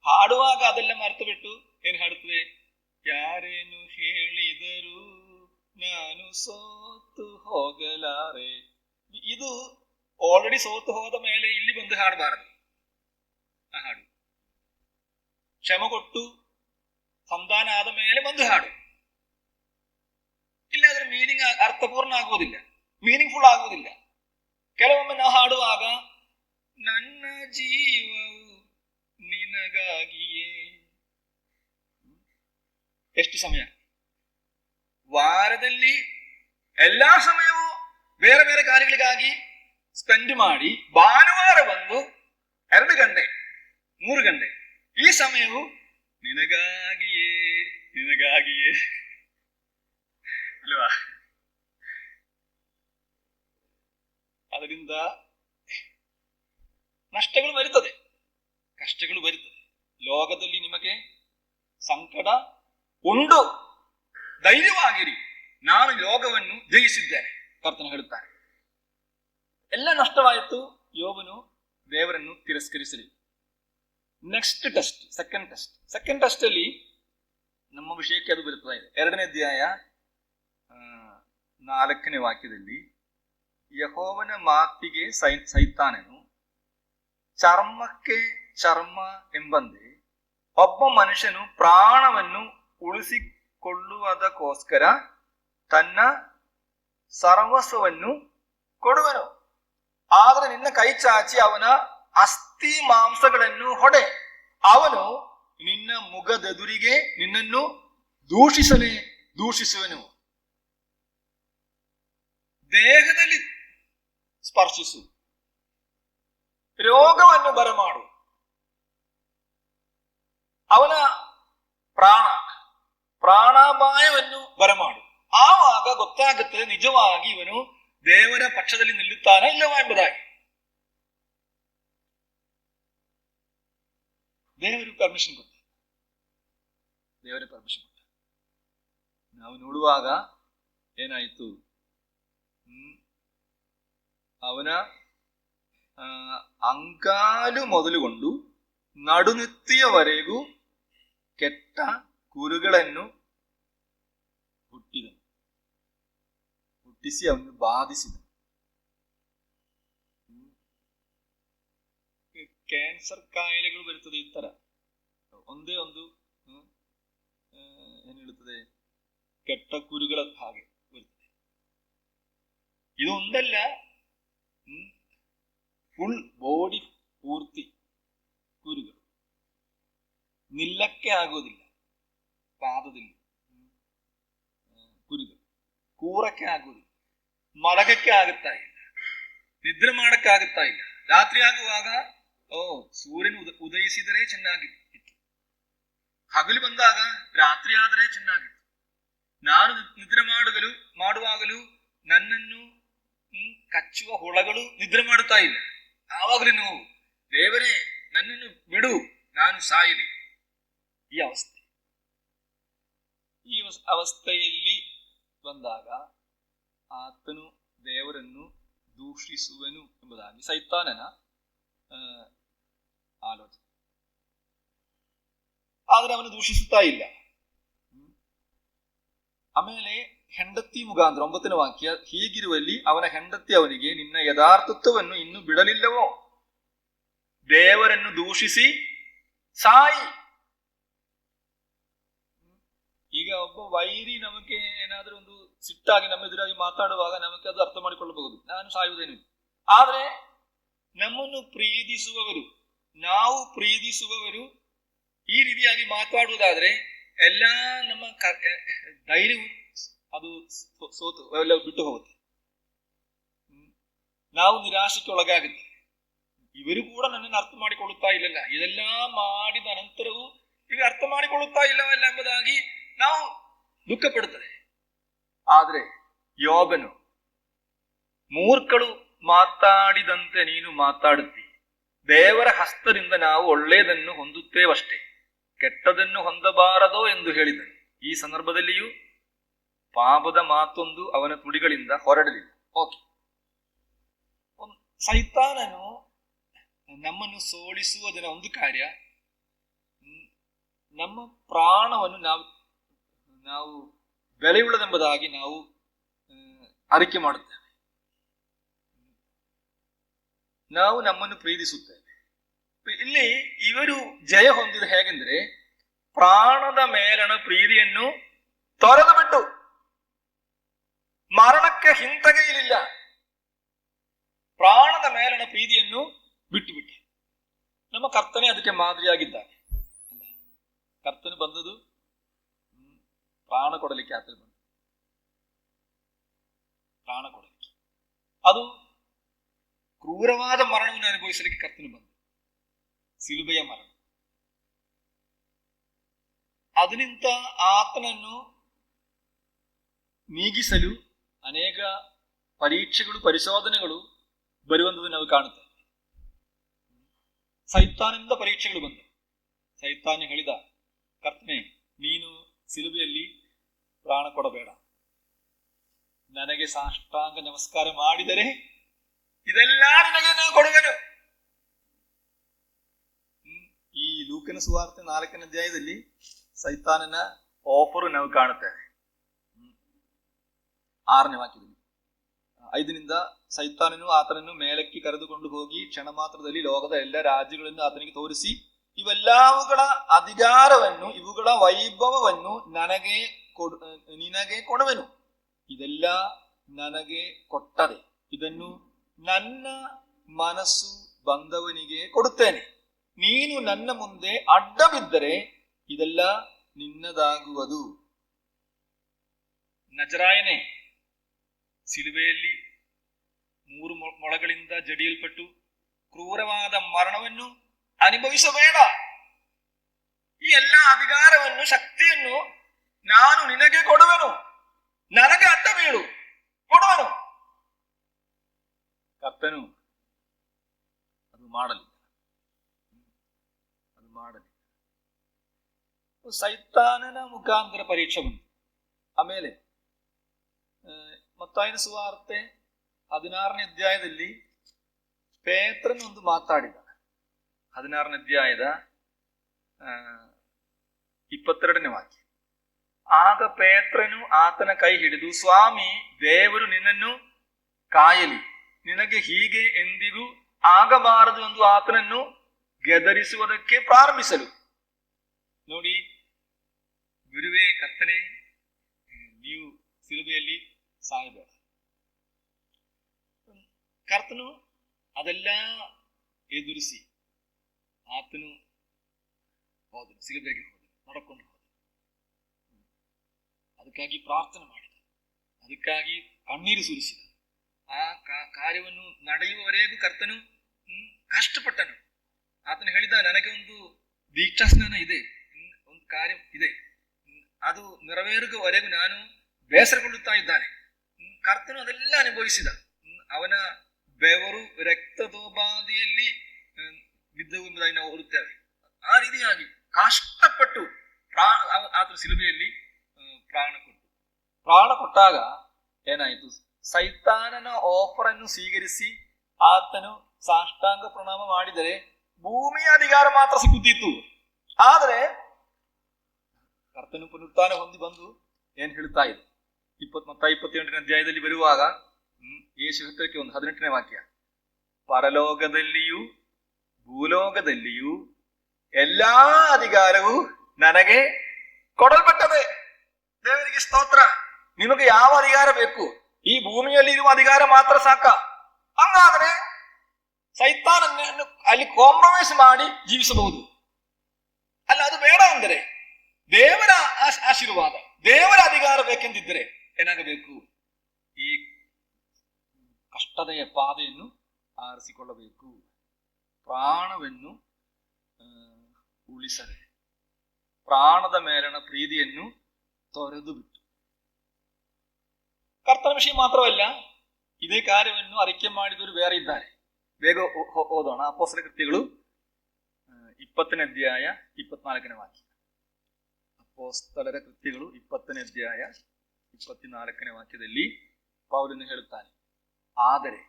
ಹಾಡುವಾಗ ಅದೆಲ್ಲ ಮರೆತು ಬಿಟ್ಟು ಏನ್ ಹಾಡುತ್ತದೆ? ಯಾರೇನು ಹೇಳಿದರು ನಾನು ಸೋತು ಹೋಗಲಾರೆ. ಇದು ಆಲ್ರೆಡಿ ಸೋತು ಹೋದ ಮೇಲೆ ಇಲ್ಲಿ ಬಂದು ಹಾಡಬಾರದು. ಆ ಹಾಡು ಶ್ರಮ ಕೊಟ್ಟು ಸಂಧಾನ ಆದ ಮೇಲೆ ಬಂದು ಹಾಡು. ಇಲ್ಲಾದ್ರೆ ಮೀನಿಂಗ್ ಅರ್ಥಪೂರ್ಣ ಆಗುವುದಿಲ್ಲ, ಮೀನಿಂಗ್ಫುಲ್ ಆಗುವುದಿಲ್ಲ. ಕೆಲವೊಮ್ಮೆ ನಾವು ಹಾಡುವಾಗ ನನ್ನ ಜೀವವು ನಿನಗಾಗಿಯೇ. ಎಷ್ಟು ಸಮಯ? ವಾರದಲ್ಲಿ ಎಲ್ಲಾ ಸಮಯವೂ ಬೇರೆ ಬೇರೆ ಕಾರ್ಯಗಳಿಗಾಗಿ ಸ್ಪೆಂಡ್ ಮಾಡಿ ಭಾನುವಾರ ಬಂದು 2 ಗಂಟೆ 3 ಗಂಟೆ ಈ ಸಮಯವು ನಿನಗಾಗಿಯೇ ನಿನಗಾಗಿಯೇ ಅಲ್ವಾ? ಅದರಿಂದ ನಷ್ಟಗಳು ಬರುತ್ತದೆ, ಕಷ್ಟಗಳು ಬರುತ್ತದೆ. ಲೋಕದಲ್ಲಿ ನಿಮಗೆ ಸಂಕಟ ಉಂಟು, ಧೈರ್ಯವಾಗಿರಿ, ನಾನು ಲೋಕವನ್ನು ಜಯಿಸಿದ್ದೇನೆ ಕರ್ತನ ಹೇಳುತ್ತಾರೆ. ಎಲ್ಲ ನಷ್ಟವಾಯಿತು, ಯೋಬನು ದೇವರನ್ನು ತಿರಸ್ಕರಿಸಲಿ. ನೆಕ್ಸ್ಟ್ ಟೆಸ್ಟ್, ಸೆಕೆಂಡ್ ಟೆಸ್ಟ್ ಅಲ್ಲಿ ನಮ್ಮ ವಿಷಯಕ್ಕೆ ಅದು ಬರುತ್ತಾ ಇದೆ. 2ನೇ ಅಧ್ಯಾಯ 4ನೇ ವಾಕ್ಯದಲ್ಲಿ ಯೆಹೋವನ ಮಾತಿಗೆ ಸೈತಾನನು ಚರ್ಮಕ್ಕೆ ಚರ್ಮ ಎಂಬಂತೆ ಒಬ್ಬ ಮನುಷ್ಯನು ಪ್ರಾಣವನ್ನು ಉಳಿಸಿಕೊಳ್ಳುವುದಕ್ಕೋಸ್ಕರ ತನ್ನ ಸರ್ವಸ್ವವನ್ನು ಕೊಡುವನು. ಆದರೆ ನಿನ್ನ ಕೈ ಚಾಚಿ ಅವನ ಅಸ್ಥಿ ಮಾಂಸಗಳನ್ನು ಹೊಡೆ, ಅವನು ನಿನ್ನ ಮುಖದೆದುರಿಗೆ ನಿನ್ನನ್ನು ದೂಷಿಸುವನು. ದೇಹದಲ್ಲಿ ಸ್ಪರ್ಶಿಸು, ರೋಗವನ್ನು ಬರಮಾಡು, ಅವನ ಪ್ರಾಣಾಪಾಯವನ್ನು ಬರಮಾಡು. ಆವಾಗ ಗೊತ್ತಾಗುತ್ತದೆ ನಿಜವಾಗಿ ಇವನು ದೇವರ ಪಕ್ಷದಲ್ಲಿ ನಿಲ್ಲುತ್ತಾನೆ ಇಲ್ಲವಾ ಎಂಬುದಾಗಿ. ದೇವರು ಪರ್ಮಿಷನ್ ಕೊಟ್ಟ. ನಾವು ನೋಡುವಾಗ ಏನಾಯಿತು? ಅವನ ಅಂಗಾಲು ಮೊದಲುಗೊಂಡು ನಡುನೆತ್ತಿಯವರೆಗೂ ಕೆಟ್ಟ ಕುರುಗಳನ್ನು ಹುಟ್ಟಿದನು. ಮುಟ್ಟಿಸಿ ಅವನು ಬಾಧಿಸಿದ. ಕ್ಯಾನ್ಸರ್ ಕಾಯಿಲೆಗಳು ಬರುತ್ತದೆ ಈ ತರ. ಒಂದೇ ಒಂದು ಏನ್ ಹೇಳುತ್ತದೆ, ಕೆಟ್ಟ ಕುರಿಗಳ ಹಾಗೆ ಬರ್ತದೆ. ಇದು ಒಂದಲ್ಲ, ಫುಲ್ ಬಾಡಿ ಪೂರ್ತಿ ಕುರಿಗಳು. ನಿಲ್ಲಕ್ಕೆ ಆಗೋದಿಲ್ಲ, ಪಾದದಲ್ಲಿ ಕುರಿಗಳು. ಕೂರಕ್ಕೆ ಆಗೋದಿಲ್ಲ, ಮಲಗಕ್ಕೆ ಆಗುತ್ತಾ ಇಲ್ಲ, ನಿದ್ರೆ ಮಾಡಕ್ಕೆ ಆಗುತ್ತಾ ಇಲ್ಲ. ರಾತ್ರಿ ಆಗುವಾಗ ಸೂರ್ಯನ ಉದಯಿಸಿದರೆ ಚೆನ್ನಾಗಿತ್ತು, ಹಗಲು ಬಂದಾಗ ರಾತ್ರಿ ಆದರೆ ಚೆನ್ನಾಗಿತ್ತು. ನಾನು ನಿದ್ರೆ ಮಾಡುವಾಗಲೂ ನನ್ನನ್ನು ಕಚ್ಚುವ ಹುಳಗಳು ನಿದ್ರೆ ಮಾಡುತ್ತಾ ಇಲ್ಲ. ಆವಾಗಲೂ ನೋವು, ದೇವರೇ ನನ್ನನ್ನು ಬಿಡು, ನಾನು ಸಾಯಲಿ. ಈ ಅವಸ್ಥೆ. ಈ ಅವಸ್ಥೆಯಲ್ಲಿ ಬಂದಾಗ ಆತನು ದೇವರನ್ನು ದೂಷಿಸುವನು ಎಂಬುದಾಗಿ ಸೈತಾನನ ಆಲೋಚನೆ. ಆದ್ರೆ ಅವನು ದೂಷಿಸುತ್ತಾ ಇಲ್ಲ. ಆಮೇಲೆ ಹೆಂಡತಿ ಮುಖಾಂತರ 9ನೇ ವಾಕ್ಯ, ಹೀಗಿರುವಲ್ಲಿ ಅವನ ಹೆಂಡತಿ ಅವನಿಗೆ, ನಿನ್ನ ಯಥಾರ್ಥತ್ವವನ್ನು ಇನ್ನೂ ಬಿಡಲಿಲ್ಲವೋ? ದೇವರನ್ನು ದೂಷಿಸಿ ಸಾಯಿ. ಈಗ ಒಬ್ಬ ವೈರಿ ನಮಗೆ ಏನಾದ್ರೂ ಒಂದು ಸಿಟ್ಟಾಗಿ ನಮ್ಮ ಎದುರಾಗಿ ಮಾತಾಡುವಾಗ ನಮಗೆ ಅದು ಅರ್ಥ ಮಾಡಿಕೊಳ್ಳಬಹುದು, ನಾನು ಸಾಯುವುದೇನು. ಆದ್ರೆ ನಮ್ಮನ್ನು ಪ್ರೀತಿಸುವವರು, ನಾವು ಪ್ರೀತಿಸುವವರು ಈ ರೀತಿಯಾಗಿ ಮಾತಾಡುವುದಾದ್ರೆ ಎಲ್ಲ ನಮ್ಮ ಧೈರ್ಯವು ಅದು ಸೋತು ಎಲ್ಲ ಬಿಟ್ಟು ಹೋಗುತ್ತೆ. ನಾವು ನಿರಾಶೆಗೆ ಒಳಗಾಗುತ್ತೆ. ಇವರು ಕೂಡ ನನ್ನನ್ನು ಅರ್ಥ ಮಾಡಿಕೊಳ್ಳುತ್ತಾ ಇಲ್ಲಲ್ಲ, ಇದೆಲ್ಲ ಮಾಡಿದ ನಂತರವೂ ಇವರು ಅರ್ಥ ಮಾಡಿಕೊಳ್ಳುತ್ತಾ ಇಲ್ಲವಲ್ಲ ಎಂಬುದಾಗಿ ನಾವು ದುಃಖ ಪಡುತ್ತದೆ. ಆದ್ರೆ ಯೋಬನು, ಮೂರ್ಖಳು ಮಾತಾಡಿದಂತೆ ನೀನು ಮಾತಾಡುತ್ತಿ, ದೇವರ ಹಸ್ತದಿಂದ ನಾವು ಒಳ್ಳೆಯದನ್ನು ಹೊಂದುತ್ತೇವಷ್ಟೇ, ಕೆಟ್ಟದನ್ನು ಹೊಂದಬಾರದೋ ಎಂದು ಹೇಳಿದನು. ಈ ಸಂದರ್ಭದಲ್ಲಿಯೂ ಪಾಪದ ಮಾತೊಂದು ಅವನ ತುಡಿಗಳಿಂದ ಹೊರಡಲಿಲ್ಲ. ಓಕೆ, ಸೈತಾನನು ನಮ್ಮನ್ನು ಸೋಲಿಸುವುದರ ಒಂದು ಕಾರ್ಯ, ನಮ್ಮ ಪ್ರಾಣವನ್ನು ನಾವು ಬೆಲೆಯುಳ್ಳದೆಂಬುದಾಗಿ ನಾವು ಅರಿಕೆ ಮಾಡುತ್ತೇವೆ. ನಾವು ನಮ್ಮನ್ನು ಪ್ರೀತಿಸುತ್ತೇವೆ. ಇಲ್ಲಿ ಇವರು ಜಯ ಹೊಂದಿದ ಹೇಗೆಂದ್ರೆ, ಪ್ರಾಣದ ಮೇಲಣ ಪ್ರೀತಿಯನ್ನು ತೊರೆದು ಬಿಟ್ಟು ಮರಣಕ್ಕೆ ಹಿಂತೆಗೆಯಲಿಲ್ಲ. ಪ್ರಾಣದ ಮೇಲಣ ಪ್ರೀತಿಯನ್ನು ಬಿಟ್ಟು ಬಿಟ್ಟು ನಮ್ಮ ಕರ್ತನೇ ಅದಕ್ಕೆ ಮಾದರಿಯಾಗಿದ್ದಾನೆ. ಕರ್ತನು ಬಂದದು ಪ್ರಾಣ ಕೊಡಲಿಕ್ಕೆ, ಆತನು ಬಂದ ಪ್ರಾಣ ಕೊಡಲಿಕ್ಕೆ. ಅದು ಕ್ರೂರವಾದ ಮರಣವನ್ನು ಅನುಭವಿಸಲಿಕ್ಕೆ ಕರ್ತನು ಬಂದ, ಸಿಲುಬೆಯ ಮರಣ. ಅದರಿಂದ ಆತನನ್ನು ನೀಗಿಸಲು ಅನೇಕ ಪರೀಕ್ಷೆಗಳು, ಪರಿಶೋಧನೆಗಳು ಬರುವಂಥದ್ದು ನಾವು ಕಾಣುತ್ತೇವೆ. ಸೈತಾನಿಂದ ಪರೀಕ್ಷೆಗಳು ಬಂದವು. ಸೈತಾನ ಹೇಳಿದ, ಕರ್ತನೆ ನೀನು ಸಿಲುಬೆಯಲ್ಲಿ ಪ್ರಾಣ ಕೊಡಬೇಡ, ನನಗೆ ಸಾಷ್ಟಾಂಗ ನಮಸ್ಕಾರ ಮಾಡಿದರೆ ಇದೆಲ್ಲ ನಿನಗೆ ನಾನು ಕೊಡುವೆನು. ಈ ಲೂಕನ ಸುವಾರ್ತೆ 4ನೇ ಅಧ್ಯಾಯದಲ್ಲಿ ಸೈತಾನನ ಆಫರ್ ನಾವು ಕಾಣುತ್ತೇವೆ. 6ನೇ ವಾಕ್ಯದಲ್ಲಿ 5 ಸೈತಾನನು ಆತನನ್ನು ಮೇಲಕ್ಕೆ ಕರೆದುಕೊಂಡು ಹೋಗಿ ಕ್ಷಣ ಮಾತ್ರದಲ್ಲಿ ಲೋಕದ ಎಲ್ಲ ರಾಜ್ಯಗಳನ್ನು ಆತನಿಗೆ ತೋರಿಸಿ, ಇವೆಲ್ಲವುಗಳ ಅಧಿಕಾರವನ್ನು, ಇವುಗಳ ವೈಭವವನ್ನು ನಿನಗೆ ಕೊಡುವೆನು. ಇದೆಲ್ಲ ನನಗೆ ಕೊಟ್ಟರೆ ಇದನ್ನು ನನ್ನ ಮನಸ್ಸು ಬಂದವನಿಗೆ ಕೊಡುತ್ತೇನೆ. ನೀನು ನನ್ನ ಮುಂದೆ ಅಡ್ಡ ಬಿದ್ದರೆ ಇದೆಲ್ಲ ನಿನ್ನದಾಗುವುದು. ನಜರಾಯನೇ, ಸಿಲುಬೆಯಲ್ಲಿ 3 ಮೊಳಗಳಿಂದ ಜಡಿಯಲ್ಪಟ್ಟು ಕ್ರೂರವಾದ ಮರಣವನ್ನು ಅನುಭವಿಸಬೇಡ. ಈ ಎಲ್ಲ ಅಧಿಕಾರವನ್ನು, ಶಕ್ತಿಯನ್ನು ನಾನು ನಿನಗೆ ಕೊಡುವೆನು, ನನಗೆ ಅಡ್ಡ ಬೀಳು ಕೊಡುವನು. ಕರ್ತನು ಅದು ಮಾಡಲಿ. ಸೈತಾನನ ಮುಖಾಂತರ ಪರೀಕ್ಷೆ ಬಂತು. ಆಮೇಲೆ ಮತ್ತಾಯನ ಸುವಾರ್ತೆ 16ನೇ ಅಧ್ಯಾಯದಲ್ಲಿ ಪೇತ್ರನೊಂದು ಮಾತಾಡಿದ. 16ನೇ ಅಧ್ಯಾಯದ 22ನೇ ವಾಕ್ಯ. ಆಗ ಪೇತ್ರನು ಆತನ ಕೈ ಹಿಡಿದು, ಸ್ವಾಮಿ, ದೇವರು ನಿನ್ನನ್ನು ಕಾಯಲಿ, ನಿನಗೆ ಹೀಗೆ ಎಂದಿಗೂ ಆಗಬಾರದು ಎಂದು ಆತನನ್ನು ಗೆದರಿಸುವುದಕ್ಕೆ ಪ್ರಾರಂಭಿಸಲು. ನೋಡಿ, ಗುರುವೇ, ಕರ್ತನೆ, ನೀವು ಸಿಲುಬೆಯಲ್ಲಿ ಸಾಯಬೇಡ. ಕರ್ತನು ಅದೆಲ್ಲ ಎದುರಿಸಿ ಆತನು ಹೋದನು, ಸಿಲುಬೆಗೆ ಹೋದನು, ನಡ್ಕೊಂಡು ಹೋದನು. ಅದಕ್ಕಾಗಿ ಪ್ರಾರ್ಥನೆ ಮಾಡಿದ, ಅದಕ್ಕಾಗಿ ಕಣ್ಣೀರು ಸುರಿಸಿದ. ಆ ಕಾರ್ಯವನ್ನು ನಡೆಯುವವರೆಗೂ ಕರ್ತನು ಕಷ್ಟಪಟ್ಟನು. ಆತನು ಹೇಳಿದ, ನನಗೆ ಒಂದು ದೀಕ್ಷಾಸ್ನಾನ ಇದೆ, ಒಂದು ಕಾರ್ಯ ಇದೆ, ಅದು ನೆರವೇರುವವರೆಗೂ ನಾನು ಬೇಸರಗೊಳ್ಳುತ್ತಾ ಇದ್ದಾನೆ. ಕರ್ತನು ಅದೆಲ್ಲ ಅನುಭವಿಸಿದ. ಅವನ ಬೆವರು ರಕ್ತದೋಪಾದಿಯಲ್ಲಿ ಬಿದ್ದವು ಎಂಬುದಾಗಿ ನಾವು ಓದುತ್ತೇವೆ. ಆ ರೀತಿಯಾಗಿ ಕಷ್ಟಪಟ್ಟು ಆತನು ಸಿಲುಬೆಯಲ್ಲಿ ಪ್ರಾಣ ಕೊಟ್ಟಾಗ ಏನಾಯಿತು? ಸೈತಾನನ ಆಫರ್ ಅನ್ನು ಸ್ವೀಕರಿಸಿ ಆತನು ಸಾಷ್ಟಾಂಗ ಪ್ರಣಾಮ ಮಾಡಿದರೆ ಭೂಮಿಯ ಅಧಿಕಾರ ಮಾತ್ರ ಸಿಗುತ್ತಿತ್ತು. ಆದರೆ ಕರ್ತನು ಪುನರುತ್ಥಾನ ಹೊಂದಿ ಬಂದು ಏನ್ ಹೇಳ್ತಾ ಇದೆ? 28ನೇ ಅಧ್ಯಾಯದಲ್ಲಿ ಬರುವಾಗ ಯೇಸು ಹತ್ತಿರಕ್ಕೆ ಒಂದು 18ನೇ ವಾಕ್ಯ, ಪರಲೋಕದಲ್ಲಿಯೂ ಭೂಲೋಕದಲ್ಲಿಯೂ ಎಲ್ಲಾ ಅಧಿಕಾರವು ನನಗೆ ಕೊಡಲ್ಪಟ್ಟದೆ. ದೇವರಿಗೆ ಸ್ತೋತ್ರ. ನಿಮಗೆ ಯಾವ ಅಧಿಕಾರ ಬೇಕು? ಈ ಭೂಮಿಯಲ್ಲಿ ಇರುವ ಅಧಿಕಾರ ಮಾತ್ರ ಸಾಕ? ಹಂಗಾದ್ರೆ ಸೈತಾನನ್ನು ಅಲ್ಲಿ ಕಾಂಪ್ರಮೈಸ್ ಮಾಡಿ ಜೀವಿಸಬಹುದು ಅಲ್ಲ. ಅದು ಬೇಡ ಅಂದರೆ ದೇವರ ಆಶೀರ್ವಾದ, ದೇವರ ಅಧಿಕಾರ ಬೇಕೆಂದಿದ್ದರೆ ಏನಾಗಬೇಕು? ಈ ಕಷ್ಟದ ಪಾದೆಯನ್ನು ಆರಿಸಿಕೊಳ್ಳಬೇಕು. ಪ್ರಾಣವನ್ನು ಉಳಿಸದೆ ಪ್ರಾಣದ ಮೇಲಣ ಪ್ರೀತಿಯನ್ನು ತೊರೆದು ಬಿಟ್ಟು. ಕರ್ತನ ವಿಷಯ ಮಾತ್ರವಲ್ಲ, ಇದೇ ಕಾರ್ಯವನ್ನು ಅರಿಕೆ ಮಾಡಿದವರು ಬೇರೆ ಇದ್ದಾರೆ. ಬೇಗ ಓದೋಣ. ಅಪೊಸ್ತಲರ ಕೃತ್ಯಗಳು 20ನೇ ಅಧ್ಯಾಯ 24ನೇ ವಾಕ್ಯ. ಅಪೊಸ್ತಲರ ಕೃತ್ಯಗಳು 20ನೇ ಅಧ್ಯಾಯ 24ನೇ ವಾಕ್ಯದಲ್ಲಿ ಪೌಲನು ಹೇಳುತ್ತಾನೆ, ಆದರೆ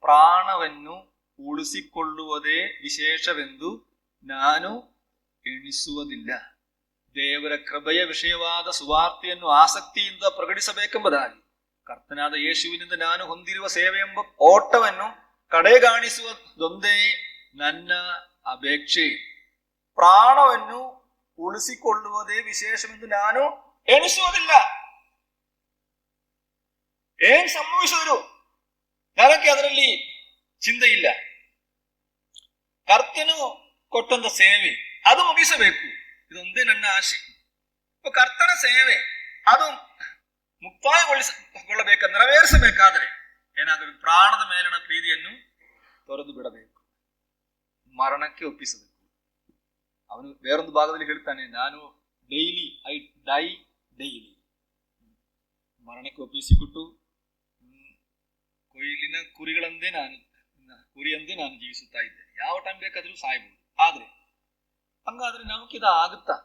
ಪ್ರಾಣವನ್ನು ಉಳಿಸಿಕೊಳ್ಳುವುದೇ ವಿಶೇಷವೆಂದು ನಾನು ಎಣಿಸುವುದಿಲ್ಲ. ದೇವರ ಕೃಪೆಯ ವಿಷಯವಾದ ಸುವಾರ್ತೆಯನ್ನು ಆಸಕ್ತಿಯಿಂದ ಪ್ರಕಟಿಸಬೇಕೆಂಬುದಾಗಿ ಕರ್ತನಾದ ಯೇಸುವಿನಿಂದ ನಾನು ಹೊಂದಿರುವ ಸೇವೆ ಎಂಬ ಓಟವನ್ನು ಕಡೆಗಾಣಿಸುವುದೊಂದೇ ನನ್ನ ಅಪೇಕ್ಷೆ. ಪ್ರಾಣವನ್ನು ಉಳಿಸಿಕೊಳ್ಳುವುದೇ ವಿಶೇಷವೆಂದು ನಾನು ಎಣಿಸುವುದಿಲ್ಲ. ಏನ್ ಸಂಭವಿಸಿದ್ರು ನನಗೆ ಅದರಲ್ಲಿ ಚಿಂತೆ ಇಲ್ಲ. ಕರ್ತನು ಕೊಟ್ಟಂತ ಸೇವೆ ಅದು ಮುಗಿಸಬೇಕು, ಇದೊಂದೇ ನನ್ನ ಆಶೆ. ಕರ್ತನ ಸೇವೆ ಅದು ಮುಕ್ತಾಯಗೊಳ್ಳಬೇಕಾದ್ರೆ, ನೆರವೇರಿಸಬೇಕಾದ್ರೆ ಏನಾಗಬೇಕು? ಪ್ರಾಣದ ಮೇಲಿನ ಪ್ರೀತಿಯನ್ನು ತೊರೆದು ಬಿಡಬೇಕು, ಮರಣಕ್ಕೆ ಒಪ್ಪಿಸಬೇಕು. ಅವನು ಬೇರೊಂದು ಭಾಗದಲ್ಲಿ ಹೇಳ್ತಾನೆ, ನಾನು ಐ ಡೈ ಡೈಲಿ, ಮರಣಕ್ಕೆ ಒಪ್ಪಿಸಿಕೊಟ್ಟು ಕೊಯ್ಲಿನ ಕುರಿಗಳಂದೇ ಕುರಿಯಂದೇ ನಾನು ಜೀವಿಸುತ್ತಾ ಇದ್ದೇನೆ. ಯಾವ ಟೈಮ್ ಬೇಕಾದ್ರೂ ಸಾಯ್ಬಹುದು. ಆದ್ರೆ ಹಂಗಾದ್ರೆ ನಮಗಿದ ಆಗುತ್ತಾ?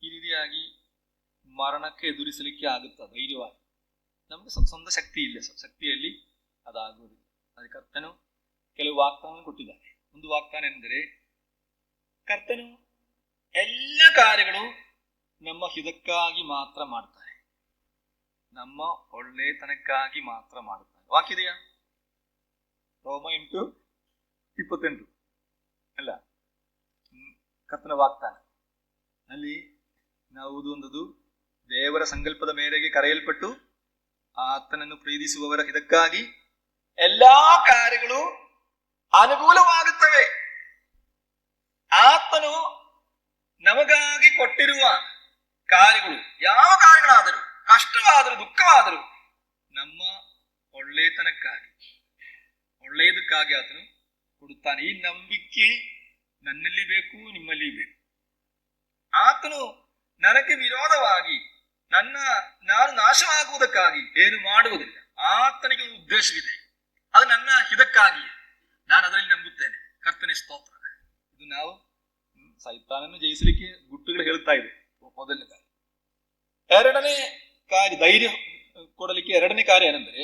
ಈ ರೀತಿಯಾಗಿ ಮರಣಕ್ಕೆ ಎದುರಿಸಲಿಕ್ಕೆ ಆಗುತ್ತಾ ಧೈರ್ಯವಾಗಿ? ನಮ್ಗೆ ಸ್ವಂತ ಶಕ್ತಿ ಇಲ್ಲ, ಶಕ್ತಿಯಲ್ಲಿ ಅದಾಗುವುದಿಲ್ಲ. ಅದಕ್ಕೆ ಕರ್ತನು ಕೆಲವು ವಾಗ್ದಾನ ಕೊಟ್ಟಿದ್ದಾನೆ. ಒಂದು ವಾಗ್ದಾನ ಎಂದರೆ, ಕರ್ತನು ಎಲ್ಲ ಕಾರ್ಯಗಳು ನಮ್ಮ ಹಿತಕ್ಕಾಗಿ ಮಾತ್ರ ಮಾಡ್ತಾರೆ, ನಮ್ಮ ಒಳ್ಳೆತನಕ್ಕಾಗಿ ಮಾತ್ರ ಮಾಡುತ್ತಾರೆ. ವಾಕ್ಯದೆಯಾ? ರೋಮ 8:28 ಅಲ್ಲ, ಕರ್ತನ ವಾಗ್ದಾನ ಅಲ್ಲಿ ನಾವು ಓದುವಂಥದ್ದು, ದೇವರ ಸಂಕಲ್ಪದ ಮೇರೆಗೆ ಕರೆಯಲ್ಪಟ್ಟು ಆತನನ್ನು ಪ್ರೀತಿಸುವವರ ಹಿತಕ್ಕಾಗಿ ಎಲ್ಲಾ ಕಾರ್ಯಗಳು ಅನುಕೂಲವಾಗುತ್ತವೆ. ಆತನು ನಮಗಾಗಿ ಕೊಟ್ಟಿರುವ ಕಾರ್ಯಗಳು, ಯಾವ ಕಾರ್ಯಗಳಾದರೂ, ಕಷ್ಟವಾದರೂ ದುಃಖವಾದರೂ, ನಮ್ಮ ಒಳ್ಳೆತನಕ್ಕಾಗಿ, ಒಳ್ಳೆಯದಕ್ಕಾಗಿ ಆತನು ಕೊಡುತ್ತಾನೆ. ಈ ನಂಬಿಕೆ ನನ್ನಲ್ಲಿ ಬೇಕು, ನಿಮ್ಮಲ್ಲಿ ಬೇಕು. ಆತನು ನನಗೆ ವಿರೋಧವಾಗಿ ನಾನು ನಾಶವಾಗುವುದಕ್ಕಾಗಿ ಏನು ಮಾಡುವುದಿಲ್ಲ. ಆತನಿಗೆ ಒಂದು ಉದ್ದೇಶವಿದೆ, ಅದು ನನ್ನ ಹಿತಕ್ಕಾಗಿ. ನಾನು ಅದರಲ್ಲಿ ನಂಬುತ್ತೇನೆ. ಕರ್ತನೇ ಸ್ತೋತ್ರ. ಇದು ನಾವು ಸೈತಾನನ್ನು ಜಯಿಸಲಿಕ್ಕೆ ಗುಟ್ಟುಗಳು ಹೇಳ್ತಾ ಇದೆ. ಮೊದಲನೇ ಕಾರ್ಯ. ಎರಡನೇ ಕಾರ್ಯ, ಧೈರ್ಯ ಕೊಡಲಿಕ್ಕೆ ಎರಡನೇ ಕಾರ್ಯ ಏನೆಂದರೆ,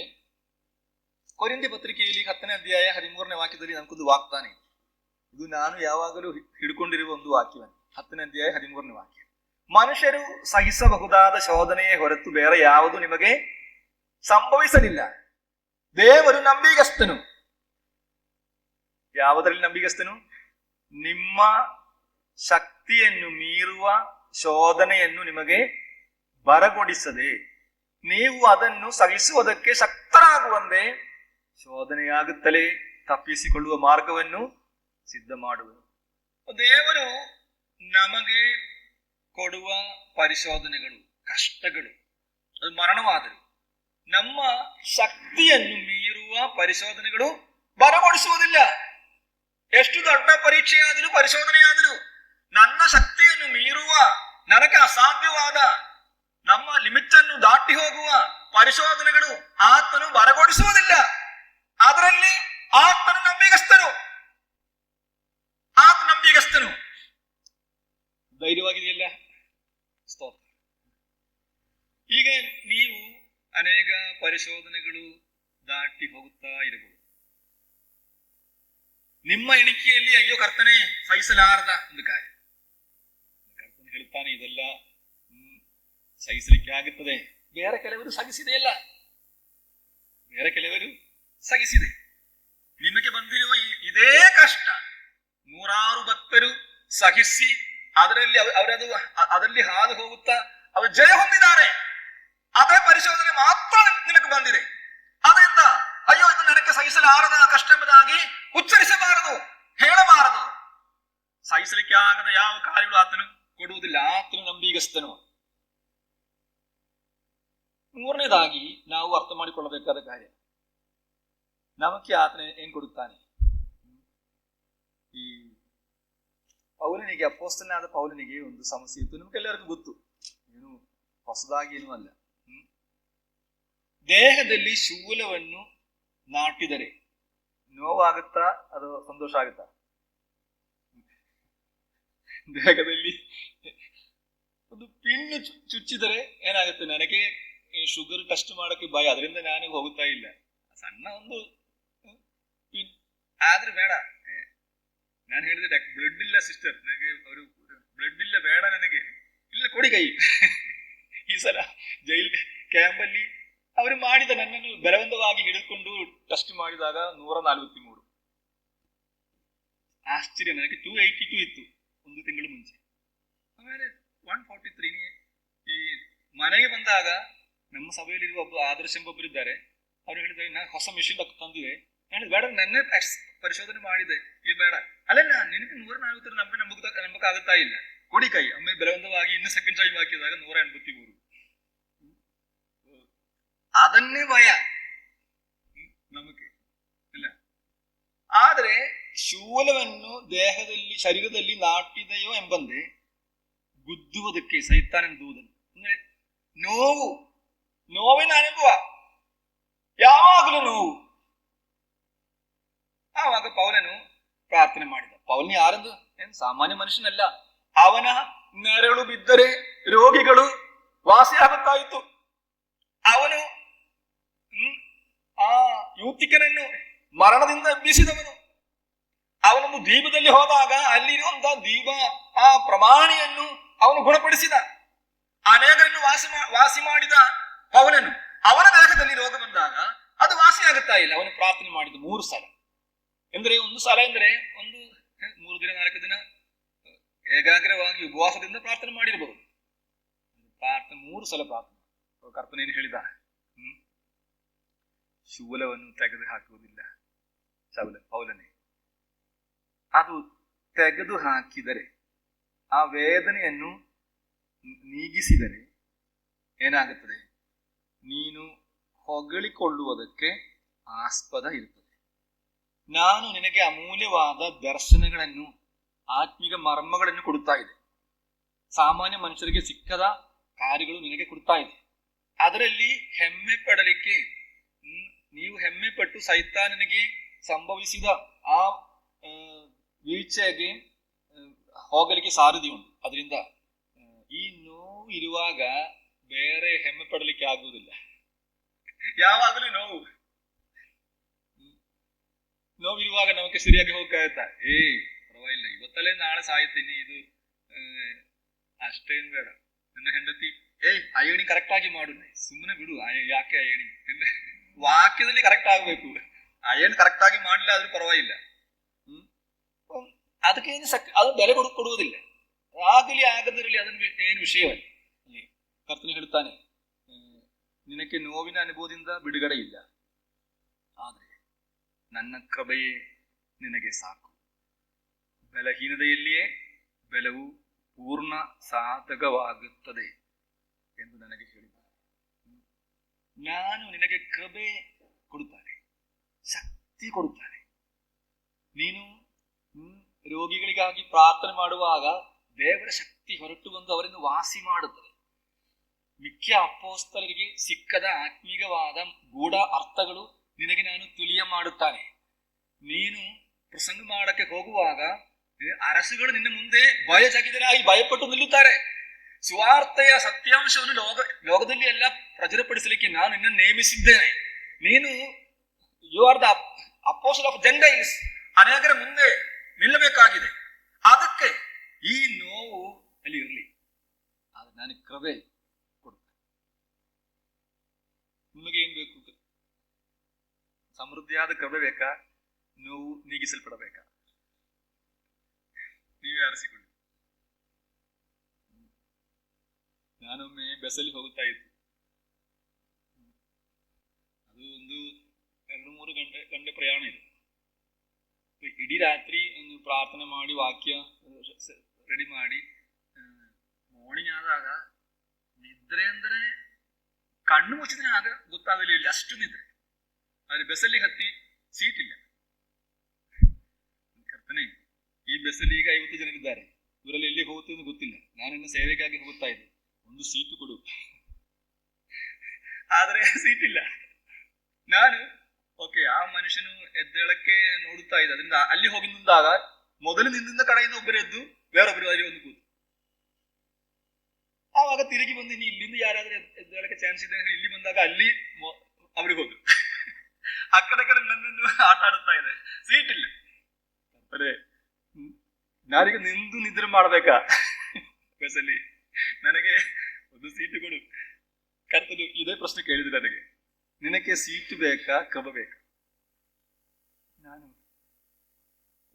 ಕೊರಿಂಥ್ಯ ಪತ್ರಿಕೆಯಲ್ಲಿ 10ನೇ ಅಧ್ಯಾಯ 13ನೇ ವಾಕ್ಯದಲ್ಲಿ ನಮಗೊಂದು ವಾಗ್ದಾನ ಇದೆ. ಇದು ನಾನು ಯಾವಾಗಲೂ ಹಿಡ್ಕೊಂಡಿರುವ ಒಂದು ವಾಕ್ಯವೇ. 10ನೇ ಅಧ್ಯಾಯ 13ನೇ ವಾಕ್ಯ. ಮನುಷ್ಯರು ಸಹಿಸಬಹುದಾದ ಶೋಧನೆಯೇ ಹೊರತು ಬೇರೆ ಯಾವುದು ನಿಮಗೆ ಸಂಭವಿಸಲಿಲ್ಲ. ದೇವರು ನಂಬಿಗಸ್ತನು. ಯಾವುದರಲ್ಲಿ ನಂಬಿಗಸ್ತನು? ನಿಮ್ಮ ಶಕ್ತಿಯನ್ನು ಮೀರುವ ಶೋಧನೆಯನ್ನು ನಿಮಗೆ ಬರಗೊಡಿಸದೆ ನೀವು ಅದನ್ನು ಸಹಿಸುವುದಕ್ಕೆ ಶಕ್ತರಾಗುವಂತೆ ಶೋಧನೆಯಾಗುತ್ತಲೇ ತಪ್ಪಿಸಿಕೊಳ್ಳುವ ಮಾರ್ಗವನ್ನು ಸಿದ್ಧ ಮಾಡುವುದು. ದೇವರು ನಮಗೆ ಕೊಡುವ ಪರಿಶೋಧನೆಗಳು, ಕಷ್ಟಗಳು, ಅದು ಮರಣವಾದರು ನಮ್ಮ ಶಕ್ತಿಯನ್ನು ಮೀರುವ ಪರಿಶೋಧನೆಗಳು ಬರಗೊಡಿಸುವುದಿಲ್ಲ. ಎಷ್ಟು ದೊಡ್ಡ ಪರೀಕ್ಷೆಯಾದರೂ ಪರಿಶೋಧನೆಯಾದರೂ ನನ್ನ ಶಕ್ತಿಯನ್ನು ಮೀರುವ, ನನಗೆ ಅಸಾಧ್ಯವಾದ, ನಮ್ಮ ಲಿಮಿಟ್ ಅನ್ನು ದಾಟಿ ಹೋಗುವ ಪರಿಶೋಧನೆಗಳು ಆತನು ಬರಗೊಡಿಸುವುದಿಲ್ಲ. ಅದರಲ್ಲಿ ಆತನು ನಂಬಿಗಸ್ತನು. ಧೈರ್ಯವಾಗಿದೆಯಲ್ಲ? ಸ್ತೋತ್ರ. ಈಗ ನೀವು ಅನೇಕ ಪರಿಶೋಧನೆಗಳು ದಾಟಿ ಹೋಗುತ್ತಾ ಇರಬಹುದು. ನಿಮ್ಮ ಎಣಿಕೆಯಲ್ಲಿ ಅಯ್ಯೋ ಕರ್ತನೆ ಸಹಿಸಲಾರದ ಒಂದು ಕಾರ್ಯ, ಕರ್ತನೆ ಹೇಳ್ತಾನೆ ಇದೆಲ್ಲ ಸಹಿಸಲಿಕ್ಕೆ ಆಗುತ್ತದೆ. ಬೇರೆ ಕೆಲವರು ಸಹಿಸಿದೆಯಲ್ಲ, ಬೇರೆ ಕೆಲವರು ಸಹಿಸಿದೆ. ನಿಮಗೆ ಬಂದಿರುವ ಇದೇ ಕಷ್ಟ ನೂರಾರು ಭಕ್ತರು ಸಹಿಸಿ ಅದರಲ್ಲಿ ಹಾದು ಹೋಗುತ್ತಾ ಅವರು ಜಯ ಹೊಂದಿದ್ದಾರೆ. ಅದೇ ಪರಿಶೋಧನೆ ಮಾತ್ರ ನಿನಗೆ ಬಂದಿದೆ. ಅದರಿಂದ ಅಯ್ಯೋ ಇದು ನನಗೆ ಸಹಿಸಲಾರದ ಕಷ್ಟ ಎಂಬುದಾಗಿ ಉಚ್ಚರಿಸಬಾರದು, ಹೇಳಬಾರದು. ಸಹಿಸಲಿಕ್ಕೆ ಆಗದ ಯಾವ ಕಾರ್ಯಗಳು ಆತನು ಕೊಡುವುದಿಲ್ಲ. ಆತನು ನಂಬಿಗಸ್ತನು. ಮೂರನೇದಾಗಿ ನಾವು ಅರ್ಥ ಮಾಡಿಕೊಳ್ಳಬೇಕಾದ ಕಾರ್ಯ, ನಮಗೆ ಆತನ ಏನ್ ಕೊಡುತ್ತಾನೆ. ಈ ಪೌಲನಿಗೆ, ಅಪೊಸ್ತಲನಾದ ಪೌಲನಿಗೆ ಒಂದು ಸಮಸ್ಯೆ ಇತ್ತು. ನಿಮ್ಗೆಲ್ಲರಿಗೂ ಗೊತ್ತು, ಏನು ಹೊಸದಾಗಿ ಏನೂ ಅಲ್ಲ. ದೇಹದಲ್ಲಿ ಶೂಲವನ್ನು ನಾಟಿದರೆ ನೋವಾಗುತ್ತಾ ಅದು ಸಂತೋಷ ಆಗುತ್ತಾ? ದೇಹದಲ್ಲಿ ಒಂದು ಪಿನ್ನು ಚುಚ್ಚಿದರೆ ಏನಾಗುತ್ತೆ? ನನಗೆ ಶುಗರ್ ಟೆಸ್ಟ್ ಮಾಡಕ್ಕೆ ಭಯ, ಅದರಿಂದ ನಾನು ಹೋಗುತ್ತಾ ಇಲ್ಲ. ಸಣ್ಣ ಒಂದು ಪಿನ್ ಆದ್ರೆ ಬೇಡ. ನಾನು ಹೇಳಿದೆ ಬ್ಲಡ್ ಇಲ್ಲ ಸಿಸ್ಟರ್, ನನಗೆ ಅವರು ಬ್ಲಡ್ ಇಲ್ಲ, ಬೇಡ ನನಗೆ, ಇಲ್ಲ ಕೊಡಿ ಕೈ. ಈ ಸಲ ಜೈಲ್ ಕ್ಯಾಂಪಲ್ಲಿ ಅವರು ಮಾಡಿದ ನನ್ನನ್ನು ಬಲವಂತವಾಗಿ ಹಿಡಿದುಕೊಂಡು ಟೆಸ್ಟ್ ಮಾಡಿದಾಗ 143. ಆಶ್ಚರ್ಯ, ನನಗೆ 282 ಇತ್ತು ಒಂದು ತಿಂಗಳು ಮುಂಚೆ. ಆಮೇಲೆ 143. ಈ ಮನೆಗೆ ಬಂದಾಗ ನಮ್ಮ ಸಭೆಯಲ್ಲಿರುವ ಒಬ್ಬ ಆದರ್ಶ ಎಂಬೊಬ್ಬರು ಇದ್ದಾರೆ. ಅವ್ರು ಹೇಳಿದ್ದಾರೆ, ನಾನು ಹೊಸ ಮೆಷಿನ್ ತಂದಿದೆ. ನಾನು ಬೇಡ, ನನ್ನೇ ಪರಿಶೋಧನೆ ಮಾಡಿದೆ, ಇದು ಬೇಡ. ಅಲ್ಲ, ನಿನಗೆ 140 ನಂಬಕ್ಕಾಗುತ್ತಾ ಇಲ್ಲ, ಕೊಡಿ ಕೈ. ಒಮ್ಮೆ ಬಲವಂತವಾಗಿ ಇನ್ನು ಸೆಕೆಂಡ್ ಟೈಮ್ ಹಾಕಿದಾಗ 183. ಅದನ್ನೇ ಭಯ ನಮಗೆ ಇಲ್ಲ. ಆದ್ರೆ ಶೂಲವನ್ನು ದೇಹದಲ್ಲಿ, ಶರೀರದಲ್ಲಿ ನಾಟಿದೆಯೋ ಎಂಬಂತೆ ಗುದ್ದುವುದಕ್ಕೆ ಸೈತಾನನ ದೂತನು, ಅಂದ್ರೆ ನೋವಿನ ಅನುಭವ, ಯಾವಾಗಲೂ ನೋವು. ಆವಾಗ ಪೌಲನು ಪ್ರಾರ್ಥನೆ ಮಾಡಿದ. ಪೌಲನು ಯಾರಂದು ಏನು ಸಾಮಾನ್ಯ ಮನುಷ್ಯನಲ್ಲ. ಅವನ ನೆರಳು ಬಿದ್ದರೆ ರೋಗಿಗಳು ವಾಸಿಯಾಗುತ್ತಾ ಇತ್ತು. ಅವನು ಆ ಯುವತಿಕನನ್ನು ಮರಣದಿಂದ ಎಬ್ಬಿಸಿದವನು. ಅವನೊಂದು ದ್ವೀಪದಲ್ಲಿ ಹೋದಾಗ ಅಲ್ಲಿರುವಂತಹ ದ್ವೀಪ ಆ ಪ್ರಮಾಣಿಯನ್ನು ಅವನು ಗುಣಪಡಿಸಿದ. ಅನೇಕರನ್ನು ವಾಸಿ ಮಾಡಿದ ಪೌಲನು. ಅವನ ದೇಹದಲ್ಲಿ ರೋಗ ಬಂದಾಗ ಅದು ವಾಸಿಯಾಗುತ್ತಾ ಇಲ್ಲ. ಅವನು ಪ್ರಾರ್ಥನೆ ಮಾಡಿದ 3 ಸಲ. ಅಂದ್ರೆ ಒಂದು ಸಲ ಅಂದ್ರೆ ಒಂದು 3 ದಿನ 4 ದಿನ ಏಕಾಗ್ರವಾಗಿ ಉಪವಾಸದಿಂದ ಪ್ರಾರ್ಥನೆ ಮಾಡಿರಬಹುದು. ಪ್ರಾರ್ಥನೆ 3 ಸಲ ಪ್ರಾರ್ಥನೆ. ಕರ್ತನ ಏನು ಹೇಳಿದ? ಶೂಲವನ್ನು ತೆಗೆದು ಹಾಕುವುದಿಲ್ಲ ಪೌಲನೇ. ಅದು ತೆಗೆದು ಹಾಕಿದರೆ, ಆ ವೇದನೆಯನ್ನು ನೀಗಿಸಿದರೆ ಏನಾಗುತ್ತದೆ? ನೀನು ಹೊಗಳಿಕೊಳ್ಳುವುದಕ್ಕೆ ಆಸ್ಪದ ಇರುತ್ತದೆ. ನಾನು ನಿನಗೆ ಅಮೂಲ್ಯವಾದ ದರ್ಶನಗಳನ್ನು, ಆತ್ಮಿಕ ಮರ್ಮಗಳನ್ನು ಕೊಡುತ್ತಾ ಇದೆ. ಸಾಮಾನ್ಯ ಮನುಷ್ಯರಿಗೆ ಸಿಕ್ಕದ ಕಾರ್ಯಗಳು ನಿನಗೆ ಕೊಡ್ತಾ ಇದೆ. ಅದರಲ್ಲಿ ಹೆಮ್ಮೆ ಪಡಲಿಕ್ಕೆ, ನೀವು ಹೆಮ್ಮೆ ಪಟ್ಟು ಸೈತಾನನಿಗೆ ಸಂಭವಿಸಿದ ಆ ವೀಳ್ಚೆಗೆ ಹೋಗಲಿಕ್ಕೆ ಸಾರಥಿ ಉಂಟು. ಅದರಿಂದ ಈ ನೋವು ಇರುವಾಗ ಬೇರೆ ಹೆಮ್ಮೆ ಪಡಲಿಕ್ಕೆ ಆಗುವುದಿಲ್ಲ. ಯಾವಾಗಲೂ ನೋವಿರುವಾಗ ನಮಗೆ ಸರಿಯಾಗಿ ಹೋಗ್ತಾ ಪರವಾಗಿಲ್ಲ, ಇವತ್ತಲ್ಲೇ ನಾಳೆ ಸಾಯ್ತೀನಿ, ಇದು ಅಷ್ಟೇನ್ ಬೇಡ. ನನ್ನ ಹೆಂಡತಿ ಅಯಣಿ ಕರೆಕ್ಟ್ ಆಗಿ ಮಾಡು, ಸುಮ್ಮನೆ ಬಿಡು, ಯಾಕೆ ಅಯಣಿ ವಾಕ್ಯದಲ್ಲಿ ಕರೆಕ್ಟ್ ಆಗ್ಬೇಕು. ಅಯಣಿ ಕರೆಕ್ಟ್ ಆಗಿ ಮಾಡ್ಲಿಲ್ಲ ಆದ್ರೂ ಪರವಾಗಿಲ್ಲ. ಅದಕ್ಕೆ ಅದು ಬೆಲೆ ಕೊಡುವುದಿಲ್ಲ. ಆಗಲಿ ಆಗದಿರಲಿ ಅದನ್ನ ಏನು ವಿಷಯವೇ. ಕರ್ತನು ಹೇಳ್ತಾನೆ, ನಿನಗೆ ನೋವಿನ ಅನುಭವದಿಂದ ಬಿಡುಗಡೆ ಇಲ್ಲ, ಆದ್ರೆ ನನ್ನ ಕೃಪೆಯೇ ನಿನಗೆ ಸಾಕು. ಬಲಹೀನತೆಯಲ್ಲಿಯೇ ಬಲವು ಪೂರ್ಣ ಸಾಧಕವಾಗುತ್ತದೆ ಎಂದು ನನಗೆ ಹೇಳಿದ್ದಾರೆ. ನಾನು ನಿನಗೆ ಕೃಪೆ ಕೊಡುತ್ತಾನೆ, ಶಕ್ತಿ ಕೊಡುತ್ತಾನೆ. ನೀನು ರೋಗಿಗಳಿಗಾಗಿ ಪ್ರಾರ್ಥನೆ ಮಾಡುವಾಗ ದೇವರ ಶಕ್ತಿ ಹೊರಟು ಬಂದು ಅವರನ್ನು ವಾಸಿ ಮಾಡುತ್ತದೆ. ಮಿಕ್ಕ ಅಪೊಸ್ತಲರಿಗೆ ಸಿಕ್ಕದ ಆತ್ಮೀಯವಾದ ಗೂಢ ಅರ್ಥಗಳು ನಿನಗೆ ನಾನು ತಿಳಿಯ ಮಾಡುತ್ತಾನೆ. ನೀನು ಪ್ರಸಂಗ ಮಾಡಕ್ಕೆ ಹೋಗುವಾಗ ಅರಸುಗಳು ನಿನ್ನ ಮುಂದೆ ಭಯಚಕಿತರಾಗಿ ಭಯಪಟ್ಟು ನಿಲ್ಲುತ್ತಾರೆ. ಸುವಾರ್ತೆಯ ಸತ್ಯಾಂಶವನ್ನು ಲೋಕದಲ್ಲಿ ಎಲ್ಲ ಪ್ರಚುರಪಡಿಸಲಿಕ್ಕೆ ನಾನು ನಿನ್ನನ್ನು ನೇಮಿಸಿದ್ದೇನೆ. ನೀನು you are the apostle of gentiles, ಅನೇಕರ ಮುಂದೆ ನಿಲ್ಲಬೇಕಾಗಿದೆ. ಅದಕ್ಕೆ ಈ ನೋವು ಅಲ್ಲಿ ಇರಲಿ, ಆದ್ರೆ ನನಗೆ ಕೃಪೆ ಕೊಡುತ್ತೆ. ನಿಮಗೆ ಏನ್ ಬೇಕು? ಸಮೃದ್ಧಿಯಾದ ಕೃಪೆ ಬೇಕಾ? ನೋವು ನೀಗಿಸಲ್ಪಡಬೇಕಾ? ನೀವೇ ಆರಿಸಿಕೊಳ್ಳಿ. ನಾನೊಮ್ಮೆ ಬಸ್ಸಲ್ಲಿ ಹೋಗುತ್ತಾ ಇತ್ತು. ಅದು ಒಂದು 2-3 ಗಂಟೆ ಪ್ರಯಾಣ ಇದೆ. ಇಡೀ ರಾತ್ರಿ ಒಂದು ಪ್ರಾರ್ಥನೆ ಮಾಡಿ ವಾಕ್ಯ ರೆಡಿ ಮಾಡಿ ಮಾರ್ನಿಂಗ್ ಆದಾಗ ನಿದ್ರೆ ಅಂದ್ರೆ ಕಣ್ಣು ಮುಚ್ಚಿದ್ರೆ ಆಗ ಗೊತ್ತಾಗಲಿಲ್ಲ, ಅಷ್ಟು ನಿದ್ರೆ. ಆದ್ರೆ ಬಸ್ಸಲ್ಲಿ ಹತ್ತಿ ಸೀಟ್ ಇಲ್ಲ. ಕರ್ತನೆ, ಈ ಬಸ್ಸಲ್ಲಿ ಈಗ 50 ಜನರಿದ್ದಾರೆ, ಇವರಲ್ಲಿ ಎಲ್ಲಿ ಹೋಗುತ್ತೆ ಅಂತ ಗೊತ್ತಿಲ್ಲ, ನಾನಿನ್ನು ಸೇವೆಗಾಗಿ ಹೋಗ್ತಾ ಇದ್ದೆ, ಒಂದು ಸೀಟು ಕೊಡು. ಆದ್ರೆ ಸೀಟ್ ಇಲ್ಲ. ನಾನು ಆ ಮನುಷ್ಯನು ಎದ್ದೇಳಕ್ಕೆ ನೋಡುತ್ತಾ ಇದ್ದ. ಅದರಿಂದ ಅಲ್ಲಿ ಹೋಗಿ ನಿಂತಾಗ ಮೊದಲು ನಿಂದ ಕಡೆಯಿಂದ ಒಬ್ಬರು ಎದ್ದು ಬೇರೊಬ್ಬರು ಅಲ್ಲಿ ಒಂದು ಕೂತು, ಆವಾಗ ತಿರುಗಿ ಬಂದು ಇನ್ನು ಇಲ್ಲಿಂದ ಯಾರಾದ್ರೂ ಎದ್ದೇಳಕ್ಕೆ ಚಾನ್ಸ್ ಇದೆ ಇಲ್ಲಿ ಬಂದಾಗ ಅಲ್ಲಿ ಅವ್ರಿಗೆ ಹೋದ್ರು. ಆ ಕಡೆ ನನ್ನನ್ನು ಆಟ ಆಡುತ್ತಾ ಇದೆ, ಸೀಟ್ ಇಲ್ಲ. ಅರೆ, ನಾನೀಗ ನಿಂದು ನಿದ್ರೆ ಮಾಡ್ಬೇಕಾ ಬಸ್ಸಲ್ಲಿ? ನನಗೆ ಒಂದು ಸೀಟು ಕೊಡು. ಕರ್ತನು ಇದೇ ಪ್ರಶ್ನೆ ಕೇಳಿದ್ರು ನನಗೆ, ನಿನಗೆ ಸೀಟು ಬೇಕಾ ಕೃಪೆ ಬೇಕಾ? ನಾನು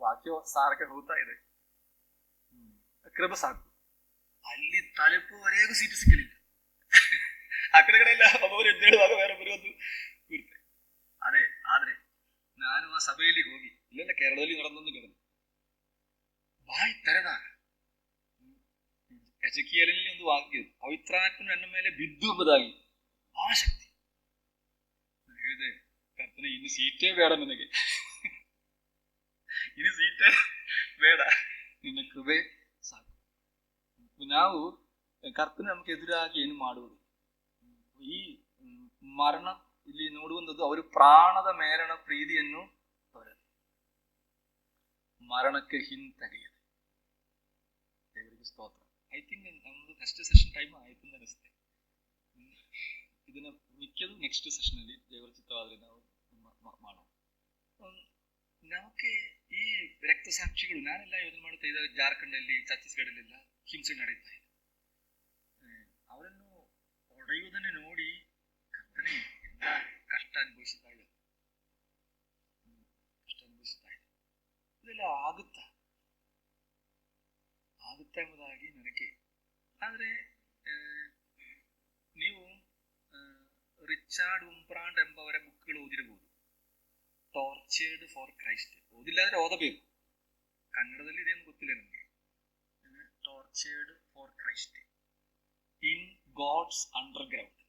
ವಾಕ್ಯ ಸಾರಕ್ಕೆ ಹೋಗ್ತಾ ಇದೆ, ಕೃಪೆ ಸಾಕು. ಅಲ್ಲಿ ತಲುಪುವರೆಗೂ ಸೀಟು ಸಿಗಲಿಲ್ಲ. ಆ ಕಡೆ ಎಲ್ಲ ಒಬ್ಬೊಬ್ಬರು ಎದ್ದೇಳುವಾಗ ಬೇರೊಬ್ಬರು ಒಂದು ಕೂರ್ತೆ. ಆದ್ರೆ ನಾನು ಆ ಸಭೆಯಲ್ಲಿ ಹೋಗಿ, ಇಲ್ಲೆಲ್ಲ ಕೇರಳದಲ್ಲಿ ನಡೆದೊಂದು ಘಟನೆ, ಬಾಯಿ ತೆರೆದಾಗ ಎಜೆಕಿಯೇಲನಲ್ಲಿ ಒಂದು ವಾಕ್ಯ, ಪವಿತ್ರಾತ್ಮನು ನನ್ನ ಮೇಲೆ ಬಿದ್ದು ಎಂಬುದಾಗಿ. ಆ ಶಕ್ತಿ. ನಾನು ಹೇಳಿದೆ, ಕರ್ತನೆ, ಇನ್ನು ಸೀಟೇ ಬೇಡ ನನಗೆ, ಇನ್ನು ಸೀಟೇ ಬೇಡ, ನಿನ್ನ ಕೃಪೆ ಸಾಕು. ನಾವು ಕರ್ತನ ನಮಗೆ ಎದುರಾಗಿ ಏನು ಮಾಡುವುದು? ಈ ಮರಣ ಇಲ್ಲಿ ನೋಡುವಂಥದ್ದು, ಅವರು ಪ್ರಾಣದ ಮೇಲಣ ಪ್ರೀತಿಯನ್ನು ತೊರೆದು ಮರಣಕ್ಕೆ ಹಿಂತೆಗೆಯದೆ. ದೇವರಿಗೆ ಸ್ತೋತ್ರ. ಐ ಥಿಂಕ್ ನಮ್ದು ನೆಕ್ಸ್ಟ್ ಸೆಷನ್ ಟೈಮ್ ಆಯ್ತು ಅಂತ ಅನಿಸುತ್ತೆ. ಇದನ್ನ ಮಿಕ್ಕದು ನೆಕ್ಸ್ಟ್ ಸೆಷನ್ ಅಲ್ಲಿ ದೇವರ ಚಿತ್ತವಾದ್ರೆ ನಾವು ಮಾಡೋಣ. ನಮಗೆ ಈ ರಕ್ತ ಸಾಕ್ಷಿಗಳು, ನಾನೆಲ್ಲ ಯೋಚನೆ ಮಾಡ್ತಾ ಇದ್ದಾಗ ಜಾರ್ಖಂಡಲ್ಲಿ, ಛತ್ತೀಸ್ಗಢಲ್ಲೆಲ್ಲ ಹಿಂಸೆ ನಡೀತಾ ಇದೆ. ಅವರನ್ನು ಹೊಡೆಯುವುದನ್ನು ನೋಡಿ ಕರ್ತನೆ ಎಲ್ಲ ಕಷ್ಟ ಅನುಭವಿಸ್ತಾ ಇದೆ, ಇದೆಲ್ಲ ಆಗುತ್ತಾ ಎಂಬುದಾಗಿ ನನಗೆ. ಆದ್ರೆ ನೀವು ರಿಚಾರ್ಡ್ ಉಂಪ್ರಾಂಡ್ ಎಂಬವರ ಬುಕ್ಗಳು ಓದಿರಬಹುದು. ಟಾರ್ಚರ್ಡ್ ಫಾರ್ ಕ್ರೈಸ್ಟ್ ಓದಿಲ್ಲಾದ್ರೆ ಓದಬೇಕು. ಕನ್ನಡದಲ್ಲಿ ಇದೇನು ಗೊತ್ತಿಲ್ಲ ನನಗೆ. Tortured for Christ, in God's underground,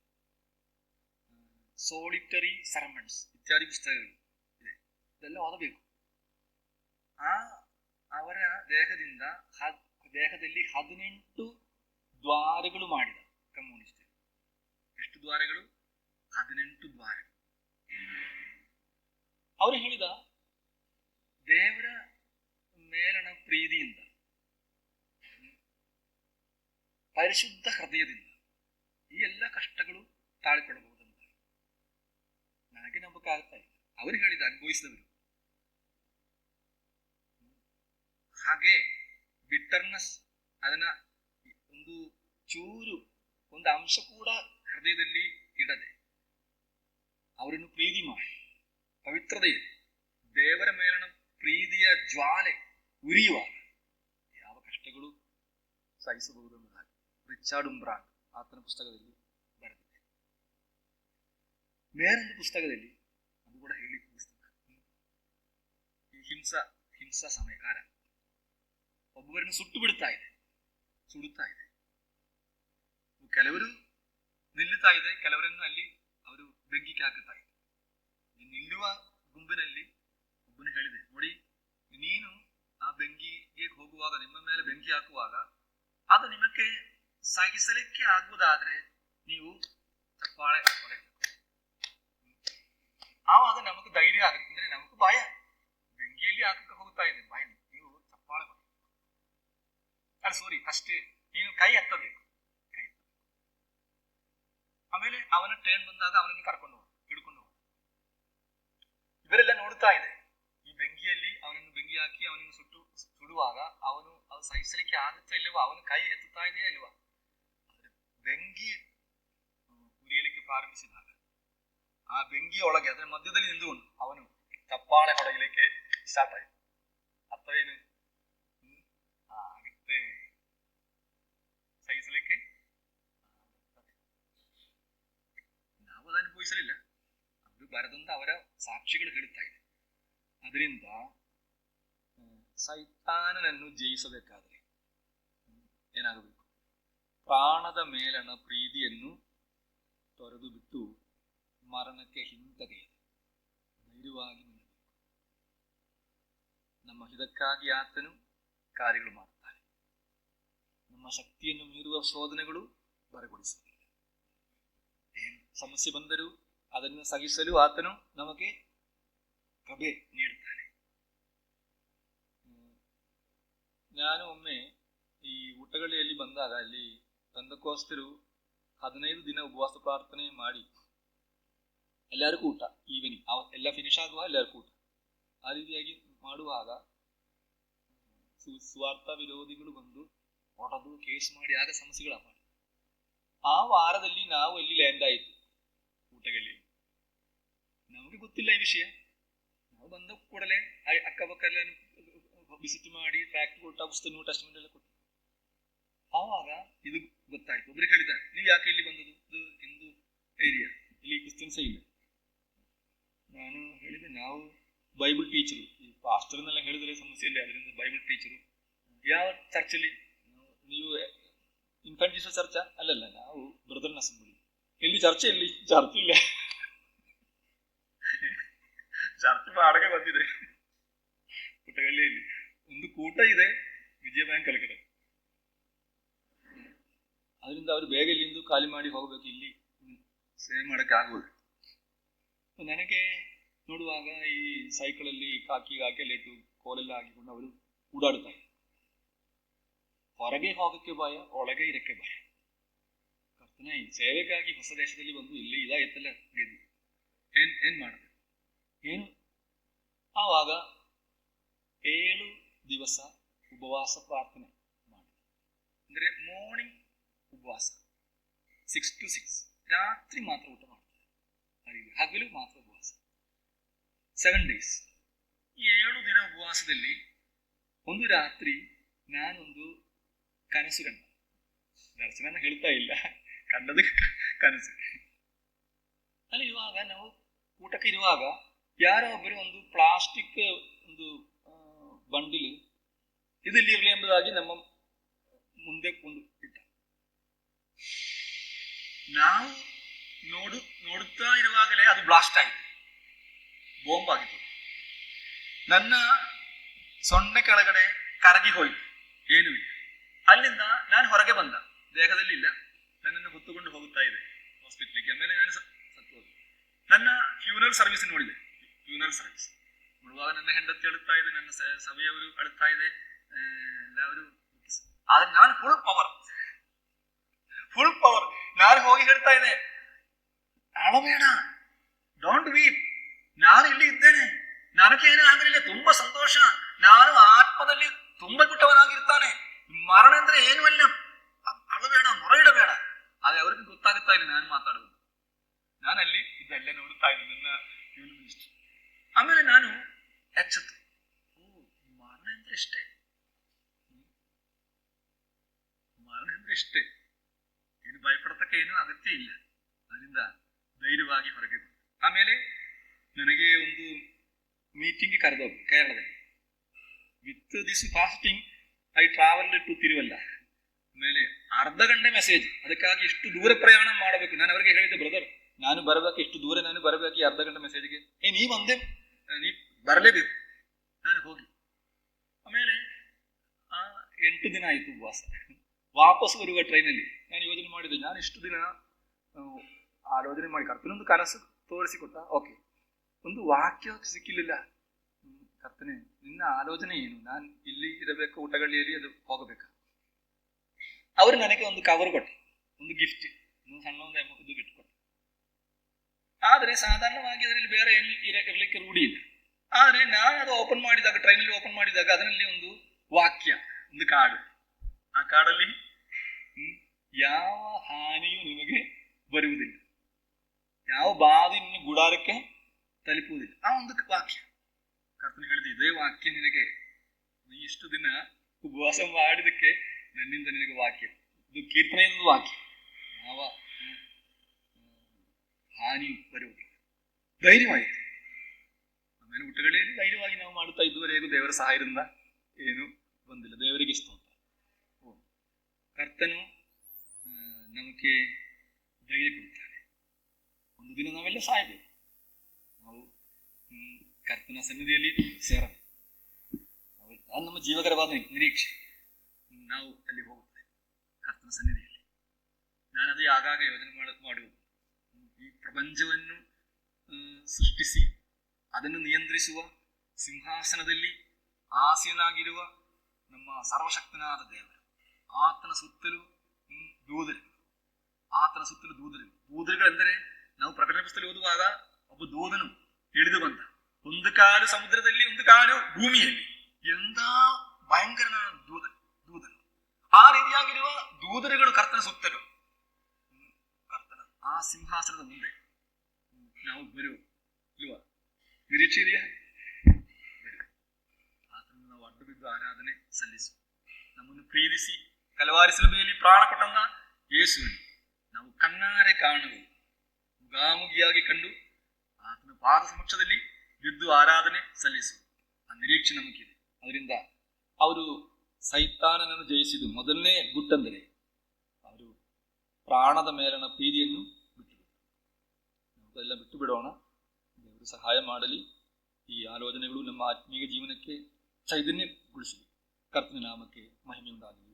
solitary sermons ಇತ್ಯಾದಿ ಪುಸ್ತಕಗಳು ಇದೆ. ಇದೆಲ್ಲ ಓದಬೇಕು. ಅವರ ದೇಹದಲ್ಲಿ 18 ದ್ವಾರಗಳು ಮಾಡಿದ ಕಮ್ಯುನಿಸ್ಟ್. ಎಷ್ಟು ದ್ವಾರಗಳು? 18 ದ್ವಾರಗಳು. ಅವರು ಹೇಳಿದ, ದೇವರ ಮೇಲಣ ಪ್ರೀತಿಯಿಂದ, ಪರಿಶುದ್ಧ ಹೃದಯದಿಂದ ಈ ಎಲ್ಲ ಕಷ್ಟಗಳು ತಾಳಿಕೊಳ್ಳಬಹುದಂತ ನನಗೆ ನಂಬಕ ಆಗ್ತಾ ಇದೆ. ಅವರು ಹೇಳಿದ, ಅನುಭವಿಸಿದವರು. ಹಾಗೆ ಬಿಟ್ಟರ್ನೆಸ್, ಅದನ್ನ ಒಂದು ಚೂರು ಒಂದು ಅಂಶ ಕೂಡ ಹೃದಯದಲ್ಲಿ ಇಡದೆ ಅವರನ್ನು ಪ್ರೀತಿ ಮಾಡಿ ಪವಿತ್ರತೆಯ ದೇವರ ಮೇಲಿನ ಪ್ರೀತಿಯ ಜ್ವಾಲೆ ಉರಿಯುವಾಗ ಯಾವ ಕಷ್ಟಗಳು ಸಹಿಸಬಹುದೆಂಬುದಾಗಿ ರಿಚಾರ್ಡ್ ಉಂಬ್ರಾಂಡ್ ಆತನ ಪುಸ್ತಕದಲ್ಲಿ ಬರೆದಿದೆ. ಬೇರೊಂದು ಪುಸ್ತಕದಲ್ಲಿ ಅದು ಕೂಡ ಹೇಳಿ ಈ ಹಿಂಸಾ ಸಮಯಕಾಲ ಒಬ್ಬೊಬ್ಬರನ್ನು ಸುಟ್ಟು ಬಿಡುತ್ತಾ ಇದೆ, ಸುಡುತ್ತಾ ಇದೆ. ಕೆಲವರು ನಿಲ್ಲುತ್ತಾ ಇದೆ, ಕೆಲವರನ್ನು ಅಲ್ಲಿ ಅವರು ಬೆಂಕಿಗೆ ಹಾಕುತ್ತಾ ಇದೆ. ನಿಲ್ಲುವ ಗುಂಪಿನಲ್ಲಿ ಒಬ್ಬನು ಹೇಳಿದೆ, ನೋಡಿ ನೀನು ಆ ಬೆಂಕಿಗೆ ಹೋಗುವಾಗ, ನಿಮ್ಮ ಮೇಲೆ ಬೆಂಕಿ ಹಾಕುವಾಗ ಅದು ನಿಮಗೆ ಸಹಿಸಲಿಕ್ಕೆ ಆಗುವುದಾದ್ರೆ ನೀವು ಚಪ್ಪಾಳೆ ಹೊಡೆಯಬೇಕು. ಆವಾಗ ನಮಗೆ ಧೈರ್ಯ ಆಗುತ್ತೆ, ಅಂದ್ರೆ ನಮಗೂ ಭಯ, ಬೆಂಕಿಯಲ್ಲಿ ಹಾಕಕ್ಕೆ ಹೋಗ್ತಾ ಇದೆ ಭಯ, ನೀವು ಚಪ್ಪಾಳೆ ಹೊಡೆ ಸಾರಿ ಅಷ್ಟೇ, ನೀನು ಕೈ ಎತ್ತಬೇಕು. ಆಮೇಲೆ ಅವನ ಟ್ರೈನ್ ಬಂದಾಗ ಅವನನ್ನು ಕರ್ಕೊಂಡು ಹೋಗ, ಹಿಡ್ಕೊಂಡು ಹೋಗ. ಇವರೆಲ್ಲ ನೋಡ್ತಾ ಇದೆ, ಈ ಬೆಂಕಿಯಲ್ಲಿ ಅವನನ್ನು ಬೆಂಕಿ ಹಾಕಿ ಅವನನ್ನು ಸುಡುವಾಗ ಅವನು ಅದು ಸಹಿಸಲಿಕ್ಕೆ ಆಗುತ್ತಾ ಇಲ್ಲವೋ, ಅವನು ಕೈ ಎತ್ತುತ್ತಾ ಇದೆಯಾ ಇಲ್ವಾ. ಬೆಂಕಿ ಉರಿಯಲಿಕ್ಕೆ ಪ್ರಾರಂಭಿಸಿದಾಗ ಆ ಬೆಂಕಿಯ ಒಳಗೆ ಅದರ ಮಧ್ಯದಲ್ಲಿ ನಿಂತುಕೊಂಡು ಅವನು ಚಪ್ಪಾಳೆ ಹೊಡೆಯಲಿಕ್ಕೆ ಸ್ಟಾರ್ಟ್ ಆಯ್ತು. ಅರ್ಥವೇನು? ಆಗುತ್ತೆ, ಸಹಿಸಲಿಕ್ಕೆ ನಾವು ಅದನ್ನು ಅನುಭವಿಸಲಿಲ್ಲ, ಅದು ಬರದಂತ ಅವರ ಸಾಕ್ಷಿಗಳು ಹೇಳುತ್ತಾ ಇದೆ. ಅದರಿಂದ ಸೈತಾನನನ್ನು ಜಯಿಸಬೇಕಾದ್ರೆ ಏನಾಗಬೇಕು? ಪ್ರಾಣದ ಮೇಲಣ ಪ್ರೀತಿಯನ್ನು ತೊರೆದು ಬಿಟ್ಟು ಮರಣಕ್ಕೆ ಹಿಂತೆಗೆಯದೆ ಧೈರ್ಯವಾಗಿ ನಿಲ್ಲಬೇಕು. ನಮ್ಮ ಹಿತಕ್ಕಾಗಿ ಆತನು ಕಾರ್ಯಗಳು ಮಾಡುತ್ತಾನೆ. ನಮ್ಮ ಶಕ್ತಿಯನ್ನು ಮೀರುವ ಶೋಧನೆಗಳು ಬರಗೊಳಿಸುವುದಿಲ್ಲ. ಏನು ಸಮಸ್ಯೆ ಬಂದರೂ ಅದನ್ನು ಸಹಿಸಲು ಆತನು ನಮಗೆ ಕೃಪೆ ನೀಡುತ್ತಾನೆ. ನಾನು ಒಮ್ಮೆ ಈ ಊಟಗಳಿಯಲ್ಲಿ ಬಂದಾಗ ಅಲ್ಲಿ ಪೆಂತೆಕೋಸ್ತರು 15 ದಿನ ಉಪವಾಸ ಪ್ರಾರ್ಥನೆ ಮಾಡಿ ಎಲ್ಲರಿಗೂ ಊಟ, ಈವ್ನಿಂಗ್ ಎಲ್ಲ ಫಿನಿಶ್ ಆಗುವ ಎಲ್ಲರಿಗೂ ಊಟ, ಆ ರೀತಿಯಾಗಿ ಮಾಡುವಾಗ ಸ್ವಾರ್ಥ ವಿರೋಧಿಗಳು ಬಂದು ಹೊಡೆದು ಕೇಸ್ ಮಾಡಿ ಆಗ ಸಮಸ್ಯೆಗಳ ಮಾಡಿ. ಆ ವಾರದಲ್ಲಿ ನಾವು ಎಲ್ಲಿ ಲ್ಯಾಂಡ್ ಆಯಿತು ಊಟಗಳಲ್ಲಿ, ನಮಗೆ ಗೊತ್ತಿಲ್ಲ ಈ ವಿಷಯ. ನಾವು ಬಂದ ಕೂಡಲೇ ಅಕ್ಕಪಕ್ಕ ವಿಸಿಟ್ ಮಾಡಿ ಫ್ಯಾಕ್ಟ್ರಿ ಕೊಟ್ಟ ಪುಸ್ತಕ ಟೆಸ್ಟ್ಮೆಂಟ್ ಎಲ್ಲ ಕೊಟ್ಟು ಆವಾಗ ಇದು ಗೊತ್ತಾಯ್ತು. ಒಬ್ರು ಹೇಳಿದ್ದಾರೆ, ನೀವು ಯಾಕೆ ಇಲ್ಲಿ ಬಂದದ್ದು? ಇದು ಹಿಂದೂ ಏರಿಯಾ, ಇಲ್ಲಿ ಕ್ರಿಶ್ಚಿಯನ್ಸ್ ಇಲ್ಲ. ನಾನು ಹೇಳಿದೆ, ನಾವು ಬೈಬಲ್ ಟೀಚರು, ಈ ಪಾಸ್ಟರ್ನೆಲ್ಲ ಹೇಳಿದ್ರೆ ಸಮಸ್ಯೆ ಇಲ್ಲ, ಅದರಿಂದ ಬೈಬಲ್ ಟೀಚರು. ಯಾವ ಚರ್ಚಲ್ಲಿ? ನೀವು ಇನ್ಫಂಟ್ ಜೀಸಸ್ ಚರ್ಚ? ಅಲ್ಲಲ್ಲ, ನಾವು ಬ್ರದರ್ ನಸಂಬಳಿ. ಎಲ್ಲಿ ಚರ್ಚೆ? ಇಲ್ಲಿ ಚರ್ಚ್ ಇಲ್ಲ, ಚರ್ಚ್ ಬಾಡಿಗೆ ಬಂದಿದೆ. ಊಟಗಳಲ್ಲಿ ಒಂದು ಕೂಟ ಇದೆ ವಿಜಯ ಬ್ಯಾಂಕ್ ಕೆಳಗಡೆ, ಅದರಿಂದ ಅವರು ಬೇಗ ಇಲ್ಲಿಂದ ಖಾಲಿ ಮಾಡಿ ಹೋಗ್ಬೇಕು, ಇಲ್ಲಿ ಸೇವ್ ಮಾಡಕ್ಕೆ ಆಗುವುದು. ನನಗೆ ನೋಡುವಾಗ ಈ ಸೈಕಲಲ್ಲಿ ಕಾಕಿ ಲೇಟು ಕೋಲೆಲ್ಲ ಹಾಕಿಕೊಂಡು ಅವರು ಓಡಾಡುತ್ತಾರೆ. ಹೊರಗೆ ಹೋಗಕ್ಕೆ ಭಯ, ಒಳಗೆ ಇರಕ್ಕೆ ಭಯ. ಕರ್ತನ ಈ ಸೇವೆಗಾಗಿ ಹೊಸ ದೇಶದಲ್ಲಿ ಬಂದು ಇಲ್ಲಿ ಇದಾಯ್ತಲ್ಲ ಗೆದ್ದು ಏನ್ ಮಾಡಿದೆ ಏನು? ಆವಾಗ 7 ದಿವಸ ಉಪವಾಸ ಪ್ರಾರ್ಥನೆ ಮಾಡಿ, ಅಂದ್ರೆ ಮಾರ್ನಿಂಗ್ ಉಪವಾಸ 6 to 6, ರಾತ್ರಿ ಮಾತ್ರ ಊಟ ಮಾಡ್ತಾರೆ, ಹಗಲು ಮಾತ್ರ ಉಪವಾಸ 7 days. 7 ದಿನ ಉಪವಾಸದಲ್ಲಿ ಒಂದು ರಾತ್ರಿ ನಾನೊಂದು ಕನಸು ಕಂಡ. ದರ್ಶನ ಹೇಳ್ತಾ ಇಲ್ಲ, ಕಂಡದ ಕನಸು. ಅಲ್ಲಿ ಇರುವಾಗ ನಾವು ಊಟಕ್ಕೆ ಇರುವಾಗ ಯಾರೋ ಒಬ್ಬರು ಒಂದು ಪ್ಲಾಸ್ಟಿಕ್ ಒಂದು ಬಂಡಿಲ್ ಇದಿಲ್ಲಿ ಇರಲಿ ಎಂಬುದಾಗಿ ನಮ್ಮ ಮುಂದೆ ಕೊಂಡು ಇಟ್ಟ. ನಾವು ನೋಡುತ್ತಾ ಇರುವಾಗಲೇ ಅದು ಬ್ಲಾಸ್ಟ್ ಆಯಿತು, ಬಾಂಬ್ ಆಗಿತ್ತು. ನನ್ನ ಸೊನ್ನೆ ಕೆಳಗಡೆ ಕರಗಿ ಹೋಯಿತು, ಏನೂ ಇಲ್ಲ. ಅಲ್ಲಿಂದ ನಾನು ಹೊರಗೆ ಬಂದ, ದೇಹದಲ್ಲಿ ಇಲ್ಲ, ನನ್ನನ್ನು ಹೊತ್ತುಕೊಂಡು ಹೋಗುತ್ತಾ ಇದೆ ಹಾಸ್ಪಿಟ್ಲಿಗೆ. ಆಮೇಲೆ ನಾನು ಸತ್ತು ಹೋದೆ. ನನ್ನ ಫ್ಯೂನರಲ್ ಸರ್ವಿಸ್ ನೋಡಿದೆ, ಫ್ಯೂನರಲ್ ಸರ್ವಿಸ್ ನೋಡುವಾಗ ನನ್ನ ಹೆಂಡತಿ ಅಳುತ್ತಾ ಇದೆ, ನನ್ನ ಸಭೆಯವರು ಅಳುತ್ತಾ ಇದೆ, ಎಲ್ಲವರು. ಆದ್ರೆ ನಾನು ಫುಲ್ ಪವರ್, ನಾನು ಹೋಗಿ ಹೇಳ್ತಾ ಇದೆ, ಅಳಬೇಡ, ಡೋಂಟ್ ವೀಪ್, ನಾನು ಇಲ್ಲಿ ಇದ್ದೇನೆ, ನನಗೇನೂ ಆಗಲಿಲ್ಲ, ತುಂಬಾ ಸಂತೋಷ, ನಾನು ಆತ್ಮದಲ್ಲಿ ತುಂಬಾ ಗುಟ್ಟವನಾಗಿರ್ತಾನೆ, ಮರಣ ಅಂದ್ರೆ ಏನು ಅಲ್ಲ, ಅಳಬೇಡ, ಮೊರ ಇಡಬೇಡ. ಆದ್ರೆ ಅವ್ರಿಗೆ ಗೊತ್ತಾಗುತ್ತಾ ಇಲ್ಲ ನಾನು ಮಾತಾಡುವುದು. ನಾನಲ್ಲಿ ಇದೆಲ್ಲ ನೋಡುತ್ತಾ ಇದ್ದೆ ನನ್ನ ಇವನು ಮಿನಿಸ್ಟರ್. ಆಮೇಲೆ ನಾನು ಎಚ್ಚತ್ತು, ಮರಣ ಅಂದ್ರೆ ಇಷ್ಟೇ, ಮರಣ ಅಂದ್ರೆ ಇಷ್ಟೇ, ಏನು ಭಯಪಡತಕ್ಕ ಏನು ಅಗತ್ಯ ಇಲ್ಲ. ಅದರಿಂದ ಧೈರ್ಯವಾಗಿ ಹೊರಗೆ. ಆಮೇಲೆ ನನಗೆ ಒಂದು ಮೀಟಿಂಗ್ ಕರೆದವರು ಕೇರಳದಲ್ಲಿ. With this fasting I travel to Thiruvalla. ಆಮೇಲೆ ಅರ್ಧ ಗಂಟೆ ಮೆಸೇಜ್, ಅದಕ್ಕಾಗಿ ಇಷ್ಟು ದೂರ ಪ್ರಯಾಣ ಮಾಡಬೇಕು. ನಾನು ಅವರಿಗೆ ಹೇಳಿದ್ದೆ, ಬ್ರದರ್ ನಾನು ಬರಬೇಕು, ಎಷ್ಟು ದೂರ ನಾನು ಬರಬೇಕು ಈ ಅರ್ಧ ಗಂಟೆ ಮೆಸೇಜ್ಗೆ. ನೀವು ಒಂದೇ ನೀವು ಬರಲೇಬೇಕು. ನಾನು ಹೋಗಿ ಆಮೇಲೆ 8 ದಿನ ಆಯಿತು ಉಪವಾಸ. ವಾಪಸ್ ಬರುವ ಟ್ರೈನಲ್ಲಿ ನಾನು ಯೋಜನೆ ಮಾಡಿದ್ದೆ, ನಾನು ಇಷ್ಟು ದಿನ ಆಲೋಚನೆ ಮಾಡಿ ಕರ್ತನೊಂದು ಕನಸು ತೋರಿಸಿಕೊಟ್ಟ, ಓಕೆ, ಒಂದು ವಾಕ್ಯ ಸಿಕ್ಕಿಲ್ಲ. ಕರ್ತನೆ ನಿನ್ನ ಆಲೋಚನೆ ಏನು, ನಾನು ಇಲ್ಲಿ ಇರಬೇಕು, ಊಟಗಳ್ಳಿಯಲ್ಲಿ ಅದು ಹೋಗಬೇಕು. ಅವರು ನನಗೆ ಒಂದು ಕವರ್ ಕೊಟ್ಟೆ, ಒಂದು ಗಿಫ್ಟ್, ಒಂದು ಸಣ್ಣ ಒಂದು ಗಿಫ್ಟ್ ಕೊಟ್ಟೆ. ಆದರೆ ಸಾಧಾರಣವಾಗಿ ಅದರಲ್ಲಿ ಬೇರೆ ಏನು ಇರಲಿಕ್ಕೆ ರೂಢಿ ಇಲ್ಲ. ಆದರೆ ನಾನು ಅದು ಓಪನ್ ಮಾಡಿದಾಗ, ಟ್ರೈನಲ್ಲಿ ಓಪನ್ ಮಾಡಿದಾಗ ಅದರಲ್ಲಿ ಒಂದು ವಾಕ್ಯ, ಒಂದು ಕಾಡು. ಆ ಕಾಡಲ್ಲಿ ಯಾವ ಹಾನಿಯೂ ನಿಮಗೆ ಬರುವುದಿಲ್ಲ, ಯಾವ ಬಾಧೆ ನಿನ್ನ ಗುಡಾರಕ್ಕೆ ತಲುಪುವುದಿಲ್ಲ. ಆ ಒಂದು ವಾಕ್ಯ ಕರ್ತನು ಹೇಳಿದ, ಇದೇ ವಾಕ್ಯ ನಿನಗೆ, ನೀ ಇಷ್ಟು ದಿನ ಉಪವಾಸ ಮಾಡಿದಕ್ಕೆ ನನ್ನಿಂದ ನಿನಗೆ ವಾಕ್ಯ, ಇದು ಕೀರ್ತನೆಯೊಂದು ವಾಕ್ಯ, ಯಾವ ಹಾನಿಯು ಬರುವುದಿಲ್ಲ. ಧೈರ್ಯವಾಯಿತು. ಆಮೇಲೆ ಊಟಗಳಲ್ಲಿ ಧೈರ್ಯವಾಗಿ ನಾವು ಮಾಡುತ್ತಾ ಇದುವರೆಗೂ ದೇವರ ಸಹಾಯದಿಂದ ಏನು ಬಂದಿಲ್ಲ. ದೇವರಿಗೆ ಇಷ್ಟ ಅಂತ ಕರ್ತನು ನಮಗೆ ಧೈರ್ಯ ಕೊಡುತ್ತಾರೆ. ಒಂದು ದಿನ ನಾವೆಲ್ಲ ಸಾಯಬೇಕು, ನಾವು ಕರ್ತನ ಸನ್ನಿಧಿಯಲ್ಲಿ ಸೇರಬೇಕು. ಅದು ನಮ್ಮ ಜೀವಕರವಾದ ನಿರೀಕ್ಷೆ. ನಾವು ಅಲ್ಲಿ ಹೋಗುತ್ತೇವೆ ಕರ್ತನ ಸನ್ನಿಧಿಯಲ್ಲಿ. ನಾನದೇ ಆಗಾಗ ಯೋಜನೆ ಮಾಡುವುದು, ಈ ಪ್ರಪಂಚವನ್ನು ಸೃಷ್ಟಿಸಿ ಅದನ್ನು ನಿಯಂತ್ರಿಸುವ ಸಿಂಹಾಸನದಲ್ಲಿ ಆಸೀನಾಗಿರುವ ನಮ್ಮ ಸರ್ವಶಕ್ತನಾದ ದೇವರು, ಆತನ ಸುತ್ತಲೂ ದೂತರು, ಆತನ ಸುತ್ತಲೂ ದೂತರುಗಳೆಂದರೆ ನಾವು ಪ್ರಕಟಣೆ ಪುಸ್ತಕದಲ್ಲಿ ಓದುವಾಗ ಒಬ್ಬ ದೂತನು ಇಳಿದು ಬಂದ, ಒಂದು ಕಾಲು ಸಮುದ್ರದಲ್ಲಿ, ಒಂದು ಕಾಲು ಭೂಮಿಯಲ್ಲಿ. ಎಂತ ಭಯಂಕರನಾದ ದೂತನು. ಆ ರೀತಿಯಾಗಿರುವ ದೂತರುಗಳು ಕರ್ತನ ಸುತ್ತಲೂ, ಕರ್ತನ ಆ ಸಿಂಹಾಸನದ ಮುಂದೆ ನಾವು ಬರುವ ಇಲ್ವಾ? ನಿರೀಕ್ಷೆ ಇದೆಯಾ? ಆತನನ್ನು ನಾವು ಅಡ್ಡು ಬಿದ್ದು ಆರಾಧನೆ ಸಲ್ಲಿಸು. ನಮ್ಮನ್ನು ಪ್ರೀತಿಸಿ ಕಲವಾರಿ ಶಿಲುಬೆಯಲ್ಲಿ ಪ್ರಾಣ ಕೊಟ್ಟಂತ ಯೇಸುವನ್ನು ನಾವು ಕಣ್ಣಾರೆ ಕಾಣುವ, ಮುಖಾಮುಖಿಯಾಗಿ ಕಂಡು ಆತನ ಪಾದ ಸಮಕ್ಷದಲ್ಲಿ ಬಿದ್ದು ಆರಾಧನೆ ಸಲ್ಲಿಸು. ಆ ನಿರೀಕ್ಷೆ ನಮಗಿದೆ. ಅದರಿಂದ ಅವರು ಸೈತಾನನನ್ನು ಜಯಿಸಿದು ಮೊದಲನೇ ಗುಟ್ಟಂದರೆ ಅವರು ಪ್ರಾಣದ ಮೇಲನ ಪ್ರೀತಿಯನ್ನು ಬಿಟ್ಟು ನಾವೆಲ್ಲ ಬಿಟ್ಟು ಬಿಡೋಣ. ದೇವರು ಸಹಾಯ ಮಾಡಲಿ. ಈ ಆಲೋಚನೆಗಳು ನಮ್ಮ ಆತ್ಮೀಯ ಜೀವನಕ್ಕೆ ಚೈತನ್ಯಗೊಳಿಸಲಿ. ಕರ್ತನ ನಾಮಕ್ಕೆ ಮಹಿಮೆ ಉಂಟಾಗಲಿ.